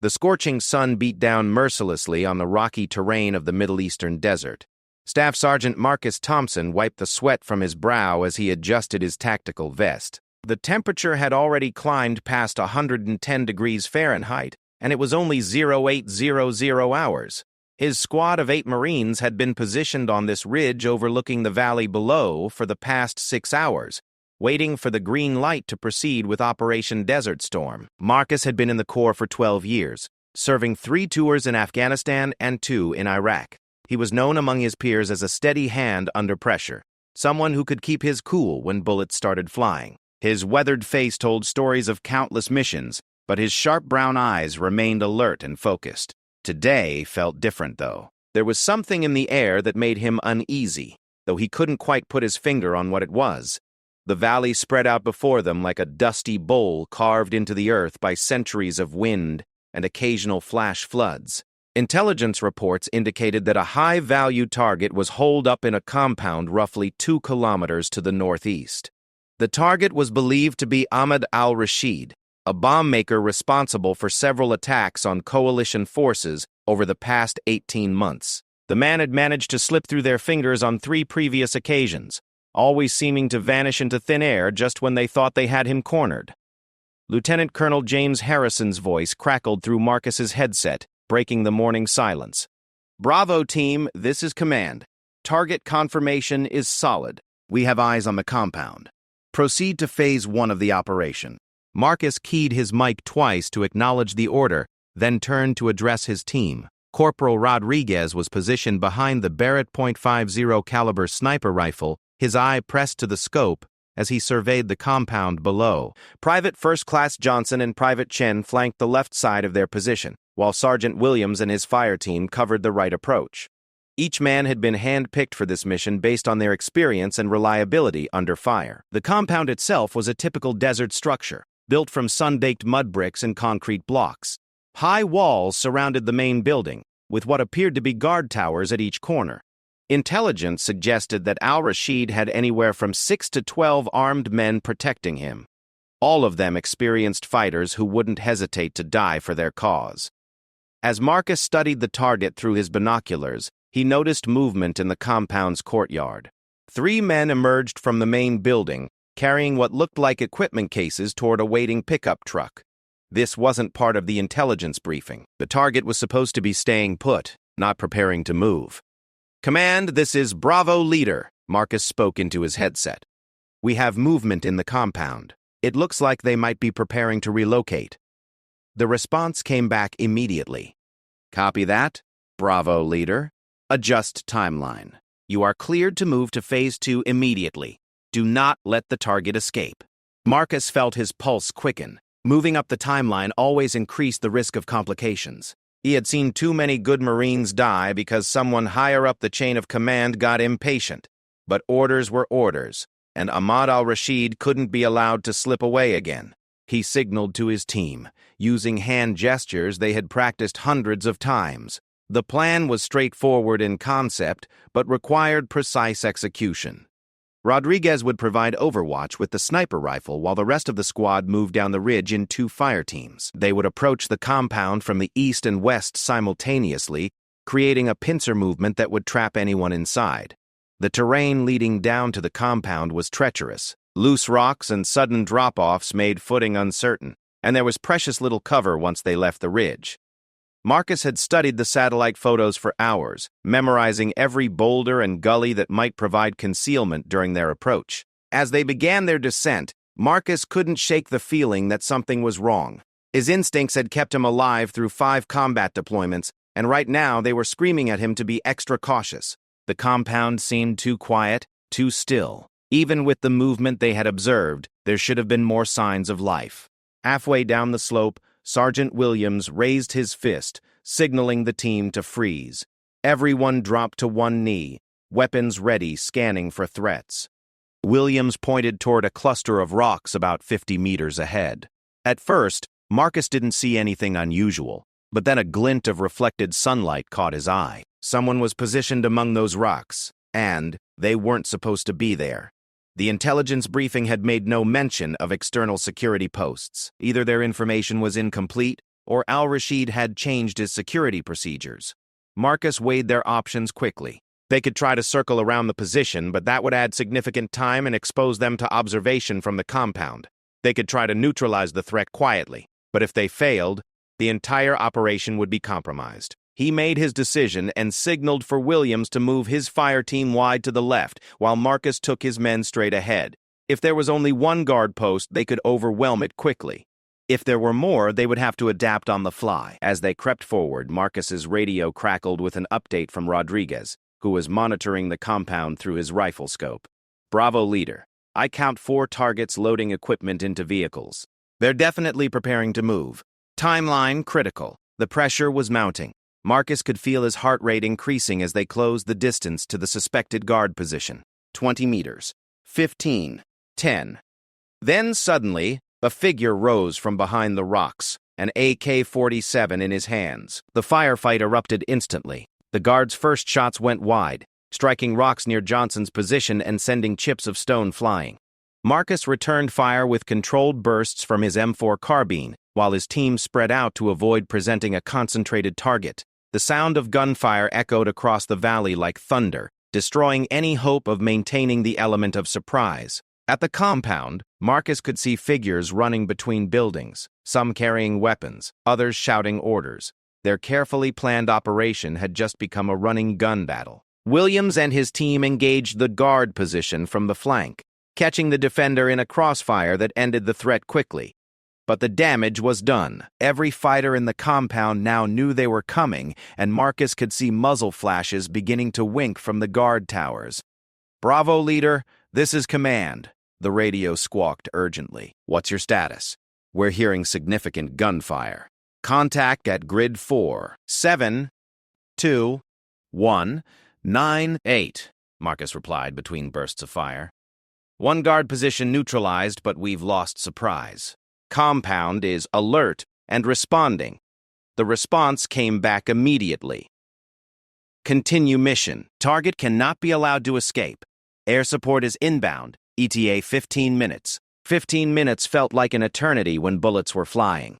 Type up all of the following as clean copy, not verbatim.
The scorching sun beat down mercilessly on the rocky terrain of the Middle Eastern desert. Staff Sergeant Marcus Thompson wiped the sweat from his brow as he adjusted his tactical vest. The temperature had already climbed past 110 degrees Fahrenheit, and it was only 0800 hours. His squad of 8 Marines had been positioned on this ridge overlooking the valley below for the past 6 hours, waiting for the green light to proceed with Operation Desert Storm. Marcus had been in the Corps for 12 years, serving 3 tours in Afghanistan and 2 in Iraq. He was known among his peers as a steady hand under pressure, someone who could keep his cool when bullets started flying. His weathered face told stories of countless missions, but his sharp brown eyes remained alert and focused. Today felt different, though. There was something in the air that made him uneasy, though he couldn't quite put his finger on what it was. The valley spread out before them like a dusty bowl carved into the earth by centuries of wind and occasional flash floods. Intelligence reports indicated that a high-value target was holed up in a compound roughly 2 kilometers to the northeast. The target was believed to be Ahmed al-Rashid, a bomb maker responsible for several attacks on coalition forces over the past 18 months. The man had managed to slip through their fingers on 3 previous occasions, always seeming to vanish into thin air just when they thought they had him cornered. Lieutenant Colonel James Harrison's voice crackled through Marcus's headset, breaking the morning silence. "Bravo, team, this is command. Target confirmation is solid. We have eyes on the compound. Proceed to Phase 1 of the operation." Marcus keyed his mic twice to acknowledge the order, then turned to address his team. Corporal Rodriguez was positioned behind the Barrett .50 caliber sniper rifle, his eye pressed to the scope as he surveyed the compound below. Private First Class Johnson and Private Chen flanked the left side of their position, while Sergeant Williams and his fire team covered the right approach. Each man had been hand-picked for this mission based on their experience and reliability under fire. The compound itself was a typical desert structure, built from sun-baked mud bricks and concrete blocks. High walls surrounded the main building, with what appeared to be guard towers at each corner. Intelligence suggested that al-Rashid had anywhere from 6 to 12 armed men protecting him. All of them experienced fighters who wouldn't hesitate to die for their cause. As Marcus studied the target through his binoculars, he noticed movement in the compound's courtyard. 3 men emerged from the main building, carrying what looked like equipment cases toward a waiting pickup truck. This wasn't part of the intelligence briefing. The target was supposed to be staying put, not preparing to move. "Command, this is Bravo Leader," Marcus spoke into his headset. "We have movement in the compound. It looks like they might be preparing to relocate." The response came back immediately. "Copy that. Bravo Leader. Adjust timeline. You are cleared to move to Phase 2 immediately. Do not let the target escape." Marcus felt his pulse quicken. Moving up the timeline always increased the risk of complications. He had seen too many good Marines die because someone higher up the chain of command got impatient. But orders were orders, and Ahmad al-Rashid couldn't be allowed to slip away again. He signaled to his team, using hand gestures they had practiced hundreds of times. The plan was straightforward in concept, but required precise execution. Rodriguez would provide overwatch with the sniper rifle while the rest of the squad moved down the ridge in 2 fire teams. They would approach the compound from the east and west simultaneously, creating a pincer movement that would trap anyone inside. The terrain leading down to the compound was treacherous. Loose rocks and sudden drop-offs made footing uncertain, and there was precious little cover once they left the ridge. Marcus had studied the satellite photos for hours, memorizing every boulder and gully that might provide concealment during their approach. As they began their descent, Marcus couldn't shake the feeling that something was wrong. His instincts had kept him alive through 5 combat deployments, and right now they were screaming at him to be extra cautious. The compound seemed too quiet, too still. Even with the movement they had observed, there should have been more signs of life. Halfway down the slope, Sergeant Williams raised his fist, signaling the team to freeze. Everyone dropped to one knee, weapons ready, scanning for threats. Williams pointed toward a cluster of rocks about 50 meters ahead. At first, Marcus didn't see anything unusual, but then a glint of reflected sunlight caught his eye. Someone was positioned among those rocks, and they weren't supposed to be there. The intelligence briefing had made no mention of external security posts. Either their information was incomplete, or al-Rashid had changed his security procedures. Marcus weighed their options quickly. They could try to circle around the position, but that would add significant time and expose them to observation from the compound. They could try to neutralize the threat quietly, but if they failed, the entire operation would be compromised. He made his decision and signaled for Williams to move his fire team wide to the left, while Marcus took his men straight ahead. If there was only one guard post, they could overwhelm it quickly. If there were more, they would have to adapt on the fly. As they crept forward, Marcus's radio crackled with an update from Rodriguez, who was monitoring the compound through his rifle scope. "Bravo, leader. I count 4 targets loading equipment into vehicles. They're definitely preparing to move. Timeline critical. The pressure was mounting. Marcus could feel his heart rate increasing as they closed the distance to the suspected guard position. 20 meters. 15. 10. Then suddenly, a figure rose from behind the rocks, an AK-47 in his hands. The firefight erupted instantly. The guard's first shots went wide, striking rocks near Johnson's position and sending chips of stone flying. Marcus returned fire with controlled bursts from his M4 carbine, while his team spread out to avoid presenting a concentrated target. The sound of gunfire echoed across the valley like thunder, destroying any hope of maintaining the element of surprise. At the compound, Marcus could see figures running between buildings, some carrying weapons, others shouting orders. Their carefully planned operation had just become a running gun battle. Williams and his team engaged the guard position from the flank, catching the defender in a crossfire that ended the threat quickly. But the damage was done. Every fighter in the compound now knew they were coming, and Marcus could see muzzle flashes beginning to wink from the guard towers. "Bravo, leader. This is command." The radio squawked urgently. "What's your status?" "We're hearing significant gunfire. Contact at grid 4. 7, 2, 1, 9, 8, Marcus replied between bursts of fire. "One guard position neutralized, but we've lost surprise. Compound is alert and responding." The response came back immediately. "Continue mission. Target cannot be allowed to escape. Air support is inbound. ETA 15 minutes. 15 minutes felt like an eternity when bullets were flying.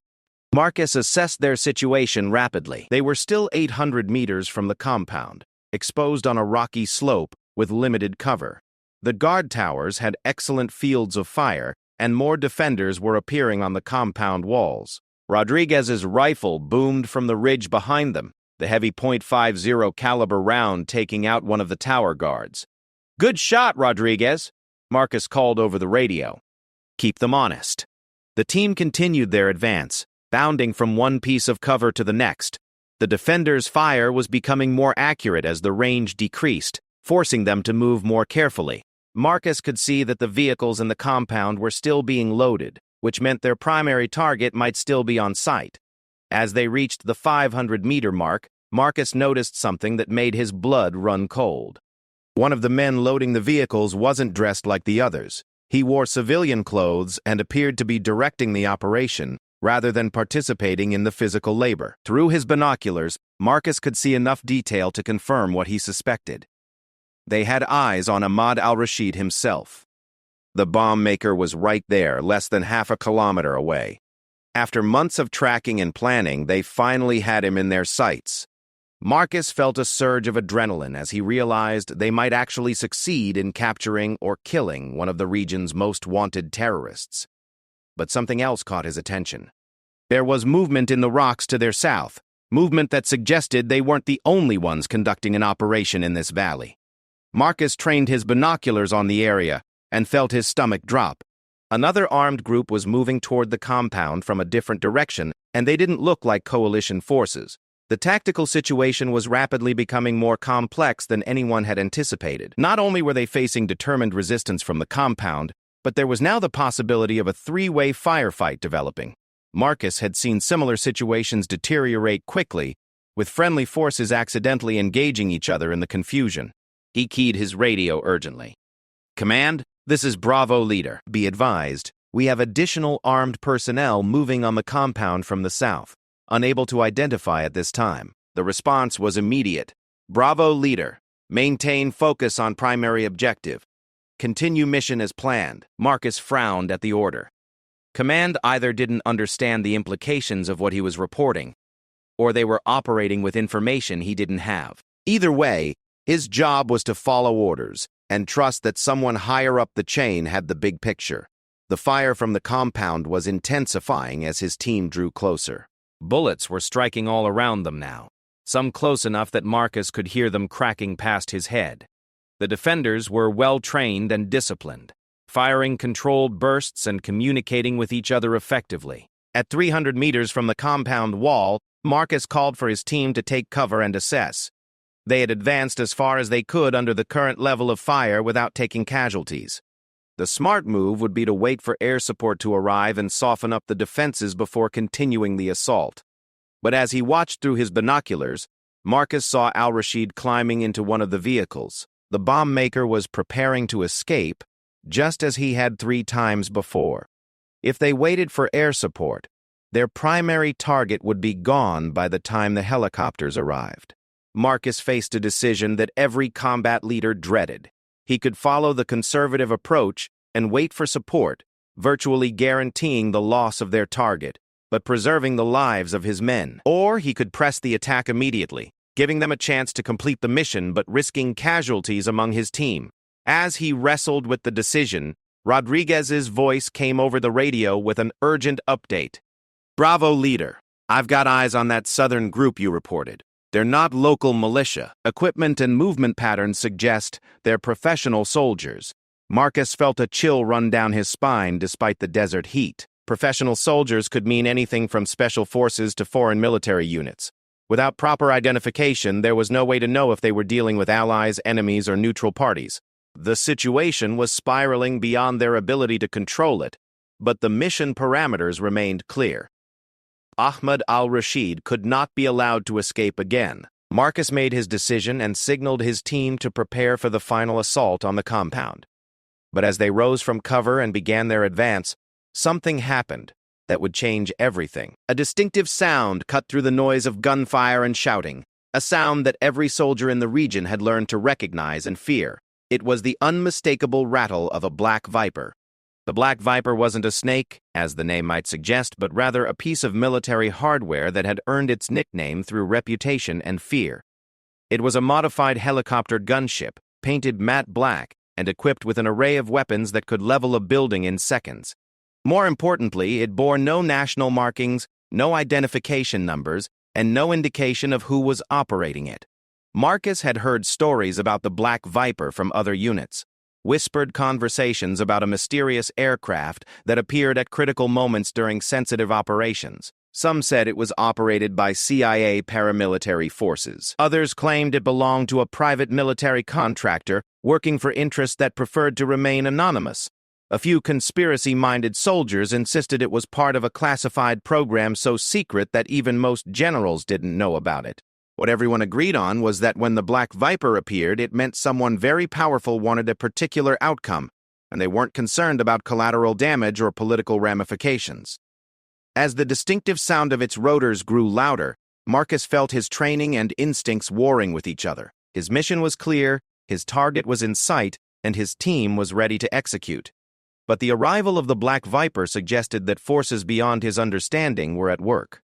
Marcus assessed their situation rapidly. They were still 800 meters from the compound, exposed on a rocky slope with limited cover. The guard towers had excellent fields of fire, and more defenders were appearing on the compound walls. Rodriguez's rifle boomed from the ridge behind them, the heavy .50 caliber round taking out one of the tower guards. "Good shot, Rodriguez," Marcus called over the radio. "Keep them honest." The team continued their advance, bounding from one piece of cover to the next. The defenders' fire was becoming more accurate as the range decreased, forcing them to move more carefully. Marcus could see that the vehicles in the compound were still being loaded, which meant their primary target might still be on site. As they reached the 500-meter mark, Marcus noticed something that made his blood run cold. One of the men loading the vehicles wasn't dressed like the others. He wore civilian clothes and appeared to be directing the operation, rather than participating in the physical labor. Through his binoculars, Marcus could see enough detail to confirm what he suspected. They had eyes on Ahmad al-Rashid himself. The bomb maker was right there, less than half a kilometer away. After months of tracking and planning, they finally had him in their sights. Marcus felt a surge of adrenaline as he realized they might actually succeed in capturing or killing one of the region's most wanted terrorists. But something else caught his attention. There was movement in the rocks to their south, movement that suggested they weren't the only ones conducting an operation in this valley. Marcus trained his binoculars on the area and felt his stomach drop. Another armed group was moving toward the compound from a different direction, and they didn't look like coalition forces. The tactical situation was rapidly becoming more complex than anyone had anticipated. Not only were they facing determined resistance from the compound, but there was now the possibility of a three-way firefight developing. Marcus had seen similar situations deteriorate quickly, with friendly forces accidentally engaging each other in the confusion. He keyed his radio urgently. "Command, this is Bravo Leader. Be advised, we have additional armed personnel moving on the compound from the south. Unable to identify at this time." The response was immediate. "Bravo Leader, maintain focus on primary objective. Continue mission as planned." Marcus frowned at the order. Command either didn't understand the implications of what he was reporting, or they were operating with information he didn't have. Either way, his job was to follow orders and trust that someone higher up the chain had the big picture. The fire from the compound was intensifying as his team drew closer. Bullets were striking all around them now, some close enough that Marcus could hear them cracking past his head. The defenders were well-trained and disciplined, firing controlled bursts and communicating with each other effectively. At 300 meters from the compound wall, Marcus called for his team to take cover and assess. They had advanced as far as they could under the current level of fire without taking casualties. The smart move would be to wait for air support to arrive and soften up the defenses before continuing the assault. But as he watched through his binoculars, Marcus saw Al-Rashid climbing into one of the vehicles. The bomb maker was preparing to escape, just as he had 3 times before. If they waited for air support, their primary target would be gone by the time the helicopters arrived. Marcus faced a decision that every combat leader dreaded. He could follow the conservative approach and wait for support, virtually guaranteeing the loss of their target, but preserving the lives of his men. Or he could press the attack immediately, giving them a chance to complete the mission but risking casualties among his team. As he wrestled with the decision, Rodriguez's voice came over the radio with an urgent update. "Bravo, leader. I've got eyes on that southern group you reported. They're not local militia. Equipment and movement patterns suggest they're professional soldiers." Marcus felt a chill run down his spine despite the desert heat. Professional soldiers could mean anything from special forces to foreign military units. Without proper identification, there was no way to know if they were dealing with allies, enemies, or neutral parties. The situation was spiraling beyond their ability to control it, but the mission parameters remained clear. Ahmed al-Rashid could not be allowed to escape again. Marcus made his decision and signaled his team to prepare for the final assault on the compound. But as they rose from cover and began their advance, something happened that would change everything. A distinctive sound cut through the noise of gunfire and shouting, a sound that every soldier in the region had learned to recognize and fear. It was the unmistakable rattle of a black viper. The Black Viper wasn't a snake, as the name might suggest, but rather a piece of military hardware that had earned its nickname through reputation and fear. It was a modified helicopter gunship, painted matte black, and equipped with an array of weapons that could level a building in seconds. More importantly, it bore no national markings, no identification numbers, and no indication of who was operating it. Marcus had heard stories about the Black Viper from other units. Whispered conversations about a mysterious aircraft that appeared at critical moments during sensitive operations. Some said it was operated by CIA paramilitary forces. Others claimed it belonged to a private military contractor working for interests that preferred to remain anonymous. A few conspiracy-minded soldiers insisted it was part of a classified program so secret that even most generals didn't know about it. What everyone agreed on was that when the Black Viper appeared, it meant someone very powerful wanted a particular outcome, and they weren't concerned about collateral damage or political ramifications. As the distinctive sound of its rotors grew louder, Marcus felt his training and instincts warring with each other. His mission was clear, his target was in sight, and his team was ready to execute. But the arrival of the Black Viper suggested that forces beyond his understanding were at work.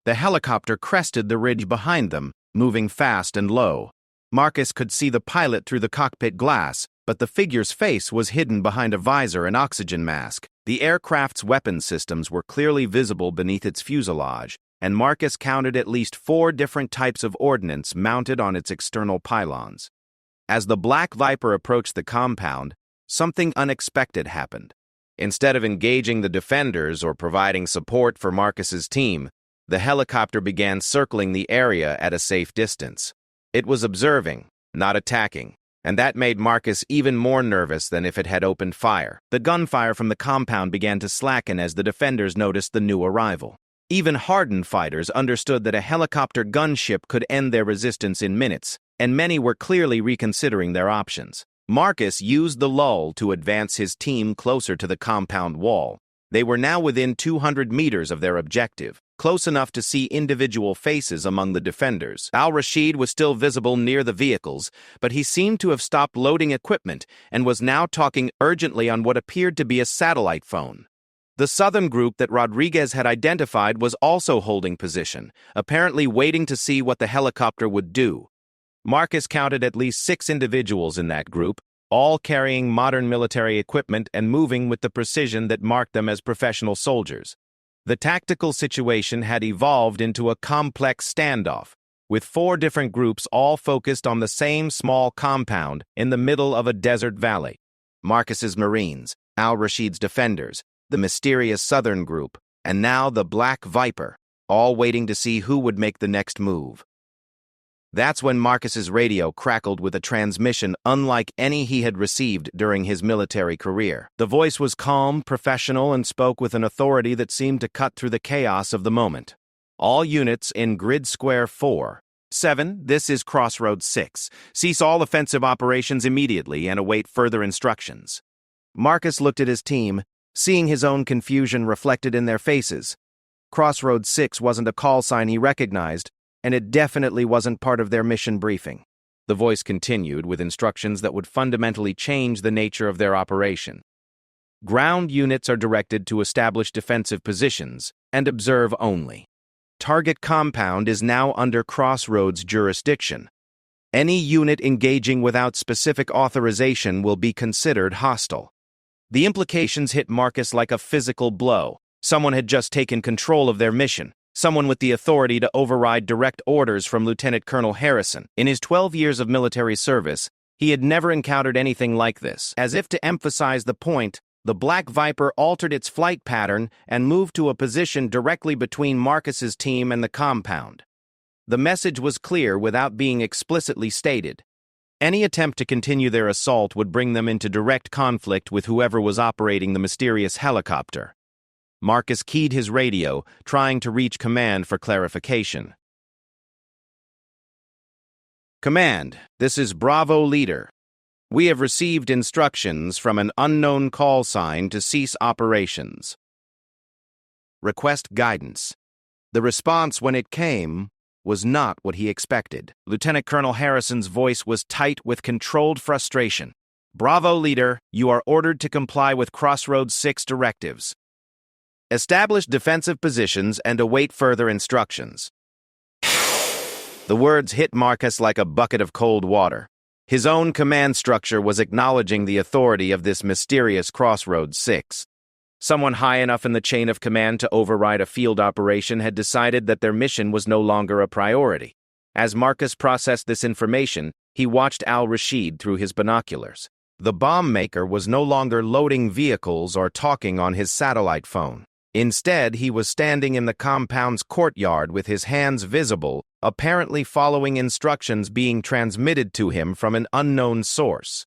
The helicopter crested the ridge behind them, moving fast and low. Marcus could see the pilot through the cockpit glass, but the figure's face was hidden behind a visor and oxygen mask. The aircraft's weapon systems were clearly visible beneath its fuselage, and Marcus counted at least 4 different types of ordnance mounted on its external pylons. As the Black Viper approached the compound, something unexpected happened. Instead of engaging the defenders or providing support for Marcus's team, the helicopter began circling the area at a safe distance. It was observing, not attacking, and that made Marcus even more nervous than if it had opened fire. The gunfire from the compound began to slacken as the defenders noticed the new arrival. Even hardened fighters understood that a helicopter gunship could end their resistance in minutes, and many were clearly reconsidering their options. Marcus used the lull to advance his team closer to the compound wall. They were now within 200 meters of their objective, close enough to see individual faces among the defenders. Al-Rashid was still visible near the vehicles, but he seemed to have stopped loading equipment and was now talking urgently on what appeared to be a satellite phone. The southern group that Rodriguez had identified was also holding position, apparently waiting to see what the helicopter would do. Marcus counted at least 6 individuals in that group, all carrying modern military equipment and moving with the precision that marked them as professional soldiers. The tactical situation had evolved into a complex standoff, with 4 different groups all focused on the same small compound in the middle of a desert valley. Marcus's Marines, al-Rashid's defenders, the mysterious southern group, and now the Black Viper, all waiting to see who would make the next move. That's when Marcus's radio crackled with a transmission unlike any he had received during his military career. The voice was calm, professional, and spoke with an authority that seemed to cut through the chaos of the moment. All units in Grid Square 4-7, this is Crossroads 6. Cease all offensive operations immediately and await further instructions. Marcus looked at his team, seeing his own confusion reflected in their faces. Crossroads 6 wasn't a call sign he recognized, and it definitely wasn't part of their mission briefing. The voice continued with instructions that would fundamentally change the nature of their operation. Ground units are directed to establish defensive positions and observe only. Target compound is now under Crossroads jurisdiction. Any unit engaging without specific authorization will be considered hostile. The implications hit Marcus like a physical blow. Someone had just taken control of their mission. Someone with the authority to override direct orders from Lieutenant Colonel Harrison. In his 12 years of military service, he had never encountered anything like this. As if to emphasize the point, the Black Viper altered its flight pattern and moved to a position directly between Marcus's team and the compound. The message was clear without being explicitly stated. Any attempt to continue their assault would bring them into direct conflict with whoever was operating the mysterious helicopter. Marcus keyed his radio, trying to reach command for clarification. Command, this is Bravo Leader. We have received instructions from an unknown call sign to cease operations. Request guidance. The response when it came was not what he expected. Lieutenant Colonel Harrison's voice was tight with controlled frustration. Bravo Leader, you are ordered to comply with Crossroads 6 directives. Establish defensive positions and await further instructions. The words hit Marcus like a bucket of cold water. His own command structure was acknowledging the authority of this mysterious Crossroads 6. Someone high enough in the chain of command to override a field operation had decided that their mission was no longer a priority. As Marcus processed this information, he watched al-Rashid through his binoculars. The bomb maker was no longer loading vehicles or talking on his satellite phone. Instead, he was standing in the compound's courtyard with his hands visible, apparently following instructions being transmitted to him from an unknown source.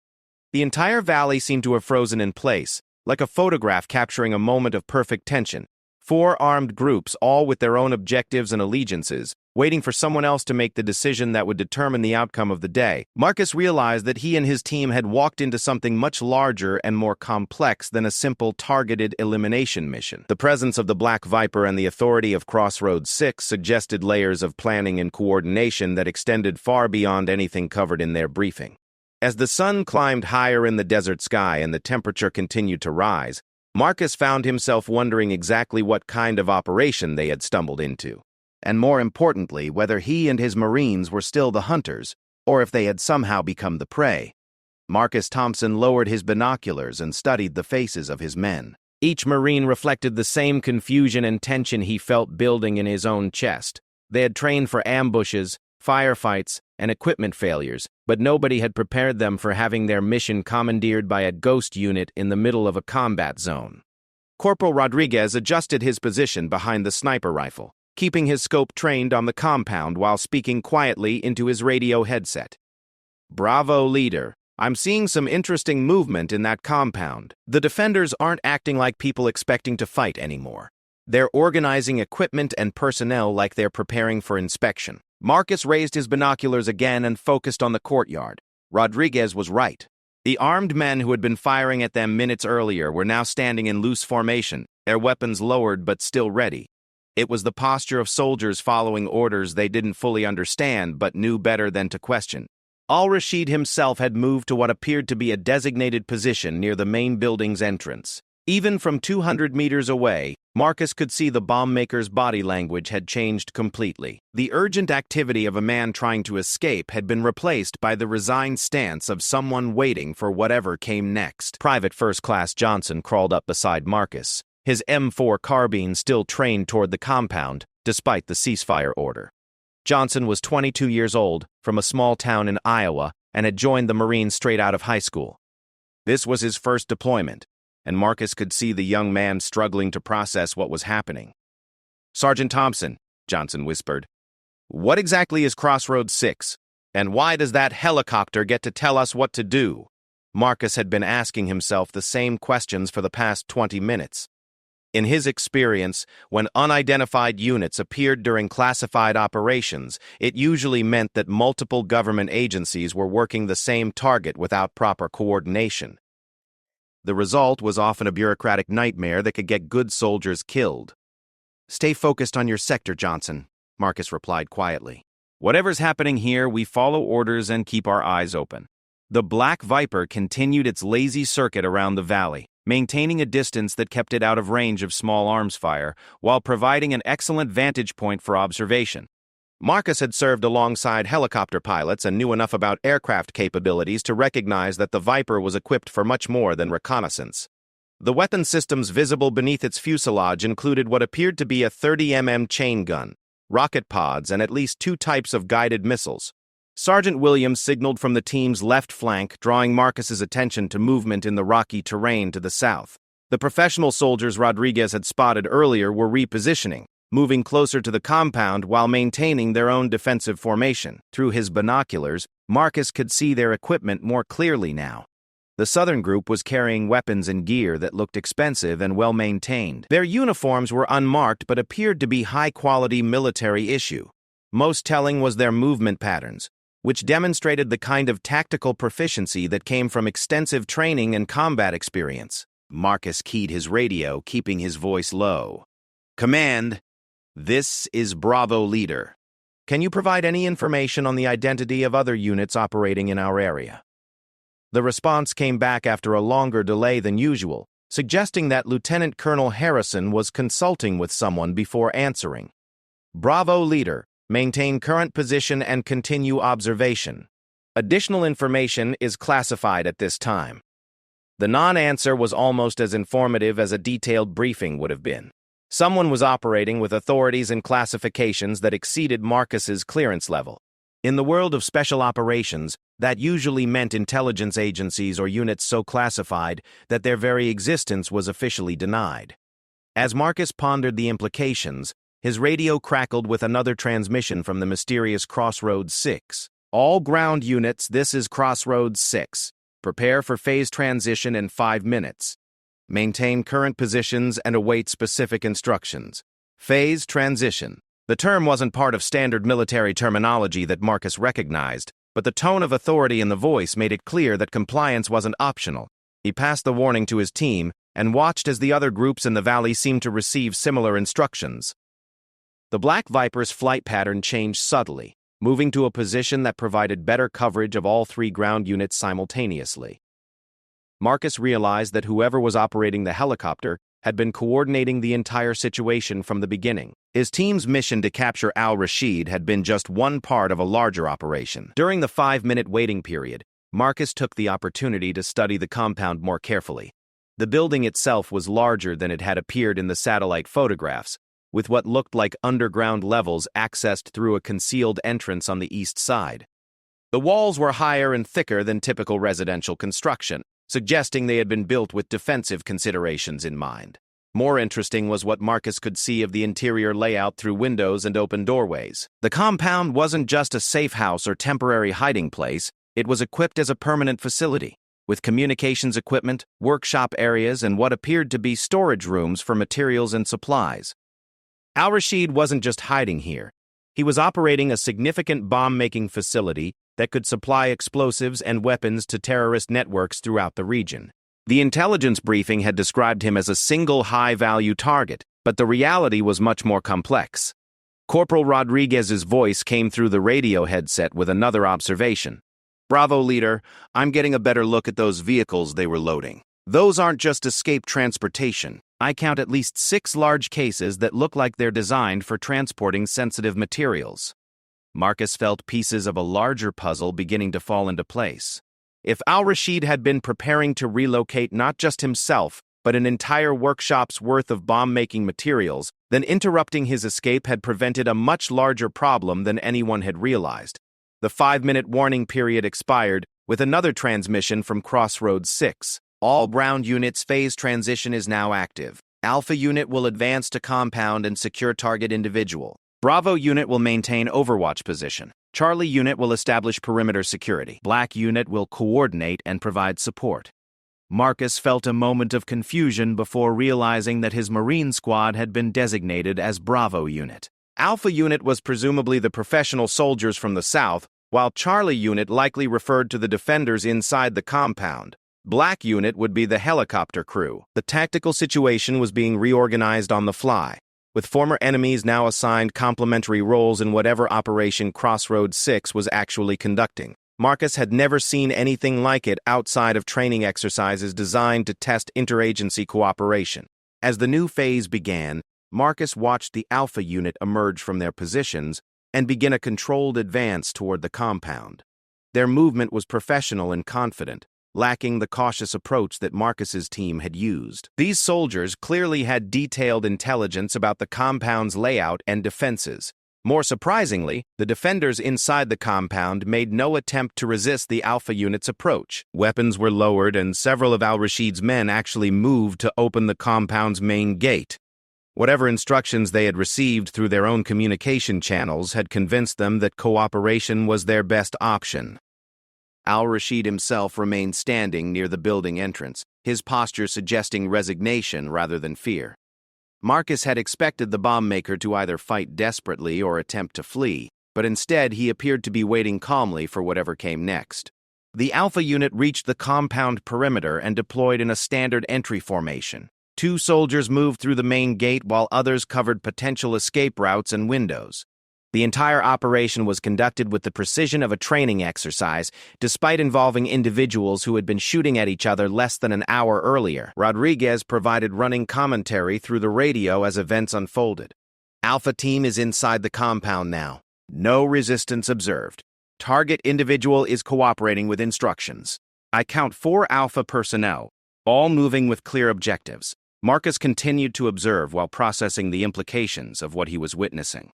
The entire valley seemed to have frozen in place, like a photograph capturing a moment of perfect tension. 4 armed groups, all with their own objectives and allegiances, waiting for someone else to make the decision that would determine the outcome of the day. Marcus realized that he and his team had walked into something much larger and more complex than a simple targeted elimination mission. The presence of the Black Viper and the authority of Crossroads 6 suggested layers of planning and coordination that extended far beyond anything covered in their briefing. As the sun climbed higher in the desert sky and the temperature continued to rise, Marcus found himself wondering exactly what kind of operation they had stumbled into, and more importantly, whether he and his Marines were still the hunters, or if they had somehow become the prey. Marcus Thompson lowered his binoculars and studied the faces of his men. Each Marine reflected the same confusion and tension he felt building in his own chest. They had trained for ambushes, firefights, and equipment failures, but nobody had prepared them for having their mission commandeered by a ghost unit in the middle of a combat zone. Corporal Rodriguez adjusted his position behind the sniper rifle, keeping his scope trained on the compound while speaking quietly into his radio headset. Bravo Leader, I'm seeing some interesting movement in that compound. The defenders aren't acting like people expecting to fight anymore. They're organizing equipment and personnel like they're preparing for inspection. Marcus raised his binoculars again and focused on the courtyard. Rodriguez was right. The armed men who had been firing at them minutes earlier were now standing in loose formation, their weapons lowered but still ready. It was the posture of soldiers following orders they didn't fully understand but knew better than to question. Al-Rashid himself had moved to what appeared to be a designated position near the main building's entrance. Even from 200 meters away, Marcus could see the bomb maker's body language had changed completely. The urgent activity of a man trying to escape had been replaced by the resigned stance of someone waiting for whatever came next. Private First Class Johnson crawled up beside Marcus, his M4 carbine still trained toward the compound, despite the ceasefire order. Johnson was 22 years old, from a small town in Iowa, and had joined the Marines straight out of high school. This was his first deployment, and Marcus could see the young man struggling to process what was happening. "Sergeant Thompson," Johnson whispered, "what exactly is Crossroads 6? And why does that helicopter get to tell us what to do?" Marcus had been asking himself the same questions for the past 20 minutes. In his experience, when unidentified units appeared during classified operations, it usually meant that multiple government agencies were working the same target without proper coordination. The result was often a bureaucratic nightmare that could get good soldiers killed. "Stay focused on your sector, Johnson," Marcus replied quietly. "Whatever's happening here, we follow orders and keep our eyes open." The Black Viper continued its lazy circuit around the valley, maintaining a distance that kept it out of range of small arms fire, while providing an excellent vantage point for observation. Marcus had served alongside helicopter pilots and knew enough about aircraft capabilities to recognize that the Viper was equipped for much more than reconnaissance. The weapon systems visible beneath its fuselage included what appeared to be a 30 chain gun, rocket pods, and at least 2 types of guided missiles. Sergeant Williams signaled from the team's left flank, drawing Marcus's attention to movement in the rocky terrain to the south. The professional soldiers Rodriguez had spotted earlier were repositioning, moving closer to the compound while maintaining their own defensive formation. Through his binoculars, Marcus could see their equipment more clearly now. The southern group was carrying weapons and gear that looked expensive and well-maintained. Their uniforms were unmarked but appeared to be high-quality military issue. Most telling was their movement patterns, which demonstrated the kind of tactical proficiency that came from extensive training and combat experience. Marcus keyed his radio, keeping his voice low. "Command, this is Bravo Leader. Can you provide any information on the identity of other units operating in our area?" The response came back after a longer delay than usual, suggesting that Lieutenant Colonel Harrison was consulting with someone before answering. "Bravo Leader. Maintain current position and continue observation. Additional information is classified at this time." The non-answer was almost as informative as a detailed briefing would have been. Someone was operating with authorities and classifications that exceeded Marcus's clearance level. In the world of special operations, that usually meant intelligence agencies or units so classified that their very existence was officially denied. As Marcus pondered the implications, his radio crackled with another transmission from the mysterious Crossroads 6. "All ground units, this is Crossroads 6. Prepare for phase transition in 5 minutes. Maintain current positions and await specific instructions. Phase transition." The term wasn't part of standard military terminology that Marcus recognized, but the tone of authority in the voice made it clear that compliance wasn't optional. He passed the warning to his team and watched as the other groups in the valley seemed to receive similar instructions. The Black Viper's flight pattern changed subtly, moving to a position that provided better coverage of all 3 ground units simultaneously. Marcus realized that whoever was operating the helicopter had been coordinating the entire situation from the beginning. His team's mission to capture al-Rashid had been just one part of a larger operation. During the 5-minute waiting period, Marcus took the opportunity to study the compound more carefully. The building itself was larger than it had appeared in the satellite photographs, with what looked like underground levels accessed through a concealed entrance on the east side. The walls were higher and thicker than typical residential construction, suggesting they had been built with defensive considerations in mind. More interesting was what Marcus could see of the interior layout through windows and open doorways. The compound wasn't just a safe house or temporary hiding place, it was equipped as a permanent facility, with communications equipment, workshop areas, and what appeared to be storage rooms for materials and supplies. Al-Rashid wasn't just hiding here. He was operating a significant bomb-making facility that could supply explosives and weapons to terrorist networks throughout the region. The intelligence briefing had described him as a single high-value target, but the reality was much more complex. Corporal Rodriguez's voice came through the radio headset with another observation. "Bravo, Leader. I'm getting a better look at those vehicles they were loading. Those aren't just escape transportation. I count at least 6 large cases that look like they're designed for transporting sensitive materials. Marcus felt pieces of a larger puzzle beginning to fall into place. If al-Rashid had been preparing to relocate not just himself, but an entire workshop's worth of bomb-making materials, then interrupting his escape had prevented a much larger problem than anyone had realized. The 5-minute warning period expired, with another transmission from Crossroads 6. All ground units' phase transition is now active. Alpha unit will advance to compound and secure target individual. Bravo unit will maintain overwatch position. Charlie unit will establish perimeter security. Black unit will coordinate and provide support. Marcus felt a moment of confusion before realizing that his Marine squad had been designated as Bravo unit. Alpha unit was presumably the professional soldiers from the south, while Charlie unit likely referred to the defenders inside the compound. Black unit would be the helicopter crew. The tactical situation was being reorganized on the fly, with former enemies now assigned complementary roles in whatever operation Crossroads 6 was actually conducting. Marcus had never seen anything like it outside of training exercises designed to test interagency cooperation. As the new phase began, Marcus watched the Alpha unit emerge from their positions and begin a controlled advance toward the compound. Their movement was professional and confident, lacking the cautious approach that Marcus's team had used. These soldiers clearly had detailed intelligence about the compound's layout and defenses. More surprisingly, the defenders inside the compound made no attempt to resist the Alpha unit's approach. Weapons were lowered and several of al-Rashid's men actually moved to open the compound's main gate. Whatever instructions they had received through their own communication channels had convinced them that cooperation was their best option. Al-Rashid himself remained standing near the building entrance, his posture suggesting resignation rather than fear. Marcus had expected the bomb-maker to either fight desperately or attempt to flee, but instead he appeared to be waiting calmly for whatever came next. The Alpha unit reached the compound perimeter and deployed in a standard entry formation. 2 soldiers moved through the main gate while others covered potential escape routes and windows. The entire operation was conducted with the precision of a training exercise, despite involving individuals who had been shooting at each other less than an hour earlier. Rodriguez provided running commentary through the radio as events unfolded. Alpha team is inside the compound now. No resistance observed. Target individual is cooperating with instructions. I count 4 Alpha personnel, all moving with clear objectives. Marcus continued to observe while processing the implications of what he was witnessing.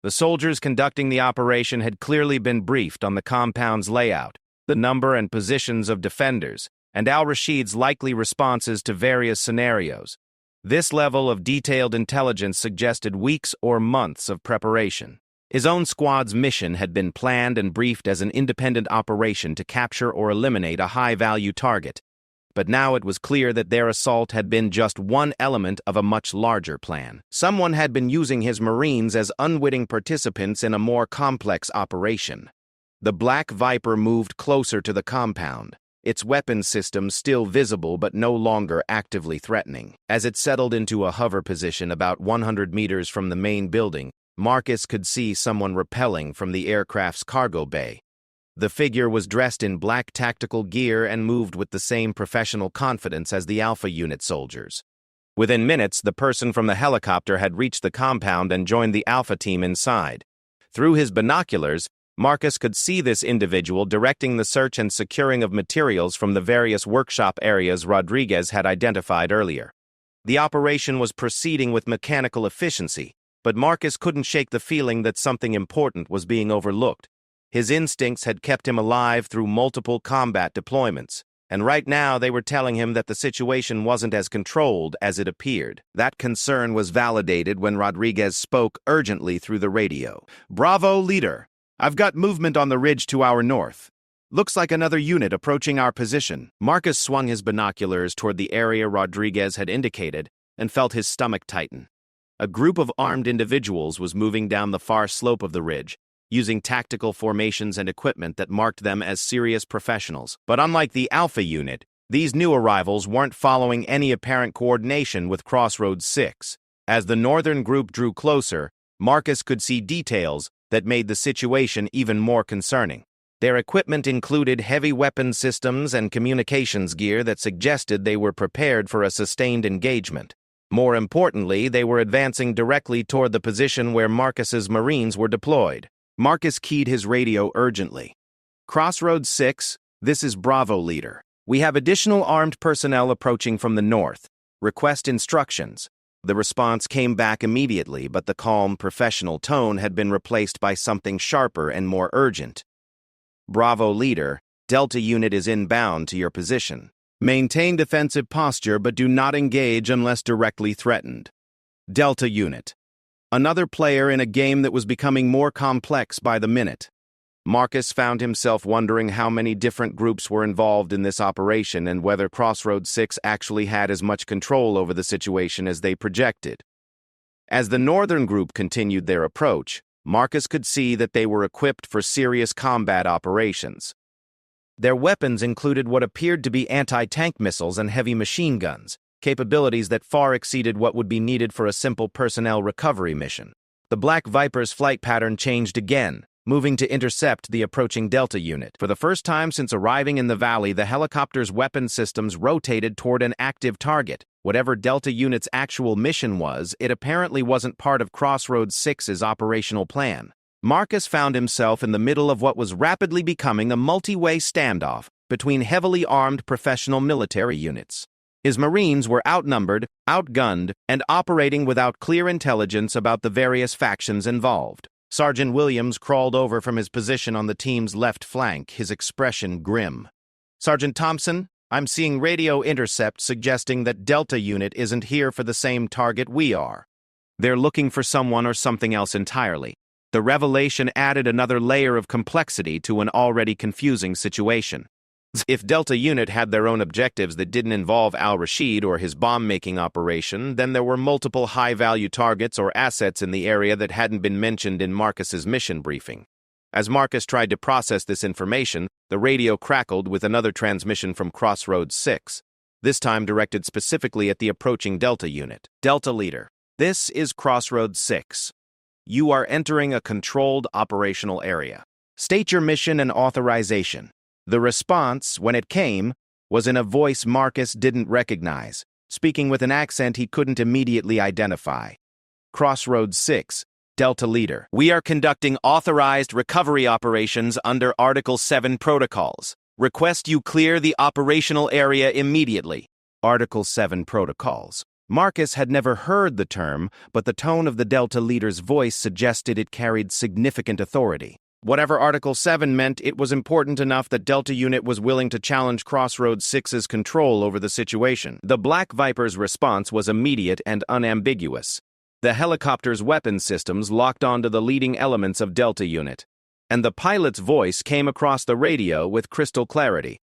The soldiers conducting the operation had clearly been briefed on the compound's layout, the number and positions of defenders, and al-Rashid's likely responses to various scenarios. This level of detailed intelligence suggested weeks or months of preparation. His own squad's mission had been planned and briefed as an independent operation to capture or eliminate a high-value target. But now it was clear that their assault had been just one element of a much larger plan. Someone had been using his Marines as unwitting participants in a more complex operation. The Black Viper moved closer to the compound, its weapon system still visible but no longer actively threatening. As it settled into a hover position about 100 meters from the main building, Marcus could see someone rappelling from the aircraft's cargo bay. The figure was dressed in black tactical gear and moved with the same professional confidence as the Alpha unit soldiers. Within minutes, the person from the helicopter had reached the compound and joined the Alpha team inside. Through his binoculars, Marcus could see this individual directing the search and securing of materials from the various workshop areas Rodriguez had identified earlier. The operation was proceeding with mechanical efficiency, but Marcus couldn't shake the feeling that something important was being overlooked. His instincts had kept him alive through multiple combat deployments, and right now they were telling him that the situation wasn't as controlled as it appeared. That concern was validated when Rodriguez spoke urgently through the radio. "Bravo, leader. I've got movement on the ridge to our north. Looks like another unit approaching our position." Marcus swung his binoculars toward the area Rodriguez had indicated and felt his stomach tighten. A group of armed individuals was moving down the far slope of the ridge, using tactical formations and equipment that marked them as serious professionals. But unlike the Alpha unit, these new arrivals weren't following any apparent coordination with Crossroads 6. As the northern group drew closer, Marcus could see details that made the situation even more concerning. Their equipment included heavy weapon systems and communications gear that suggested they were prepared for a sustained engagement. More importantly, they were advancing directly toward the position where Marcus's Marines were deployed. Marcus keyed his radio urgently. "Crossroads 6, this is Bravo Leader. We have additional armed personnel approaching from the north. Request instructions." The response came back immediately, but the calm, professional tone had been replaced by something sharper and more urgent. "Bravo Leader, Delta Unit is inbound to your position. Maintain defensive posture but do not engage unless directly threatened." Delta Unit. Another player in a game that was becoming more complex by the minute. Marcus found himself wondering how many different groups were involved in this operation and whether Crossroads 6 actually had as much control over the situation as they projected. As the northern group continued their approach, Marcus could see that they were equipped for serious combat operations. Their weapons included what appeared to be anti-tank missiles and heavy machine guns, capabilities that far exceeded what would be needed for a simple personnel recovery mission. The Black Viper's flight pattern changed again, moving to intercept the approaching Delta Unit. For the first time since arriving in the valley, the helicopter's weapon systems rotated toward an active target. Whatever Delta Unit's actual mission was, it apparently wasn't part of Crossroads 6's operational plan. Marcus found himself in the middle of what was rapidly becoming a multi-way standoff between heavily armed professional military units. His Marines were outnumbered, outgunned, and operating without clear intelligence about the various factions involved. Sergeant Williams crawled over from his position on the team's left flank, his expression grim. "Sergeant Thompson, I'm seeing radio intercept suggesting that Delta Unit isn't here for the same target we are. They're looking for someone or something else entirely." The revelation added another layer of complexity to an already confusing situation. If Delta Unit had their own objectives that didn't involve Al-Rashid or his bomb-making operation, then there were multiple high-value targets or assets in the area that hadn't been mentioned in Marcus's mission briefing. As Marcus tried to process this information, the radio crackled with another transmission from Crossroads 6, this time directed specifically at the approaching Delta Unit. "Delta Leader, this is Crossroads 6. You are entering a controlled operational area. State your mission and authorization." The response, when it came, was in a voice Marcus didn't recognize, speaking with an accent he couldn't immediately identify. "Crossroads 6, Delta Leader. We are conducting authorized recovery operations under Article 7 protocols. Request you clear the operational area immediately." Article 7 protocols. Marcus had never heard the term, but the tone of the Delta Leader's voice suggested it carried significant authority. Whatever Article 7 meant, it was important enough that Delta Unit was willing to challenge Crossroads 6's control over the situation. The Black Viper's response was immediate and unambiguous. The helicopter's weapon systems locked onto the leading elements of Delta Unit, and the pilot's voice came across the radio with crystal clarity.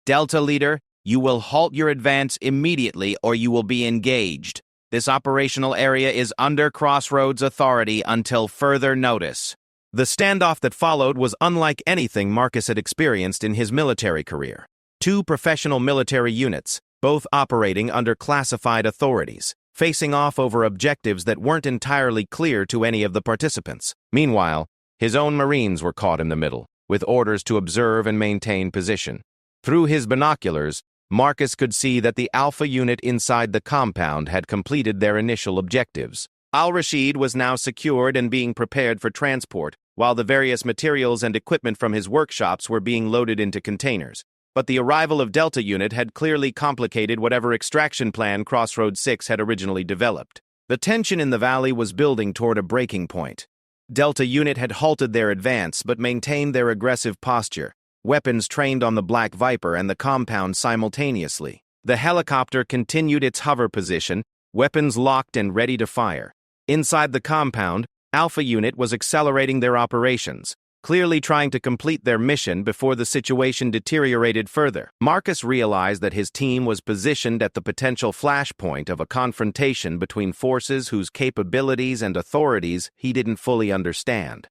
"Delta Leader, you will halt your advance immediately or you will be engaged. This operational area is under Crossroads authority until further notice." The standoff that followed was unlike anything Marcus had experienced in his military career. Two professional military units, both operating under classified authorities, facing off over objectives that weren't entirely clear to any of the participants. Meanwhile, his own Marines were caught in the middle, with orders to observe and maintain position. Through his binoculars, Marcus could see that the Alpha unit inside the compound had completed their initial objectives. Al-Rashid was now secured and being prepared for transport, while the various materials and equipment from his workshops were being loaded into containers. But the arrival of Delta Unit had clearly complicated whatever extraction plan Crossroads 6 had originally developed. The tension in the valley was building toward a breaking point. Delta Unit had halted their advance but maintained their aggressive posture, weapons trained on the Black Viper and the compound simultaneously. The helicopter continued its hover position, weapons locked and ready to fire. Inside the compound, Alpha Unit was accelerating their operations, clearly trying to complete their mission before the situation deteriorated further. Marcus realized that his team was positioned at the potential flashpoint of a confrontation between forces whose capabilities and authorities he didn't fully understand.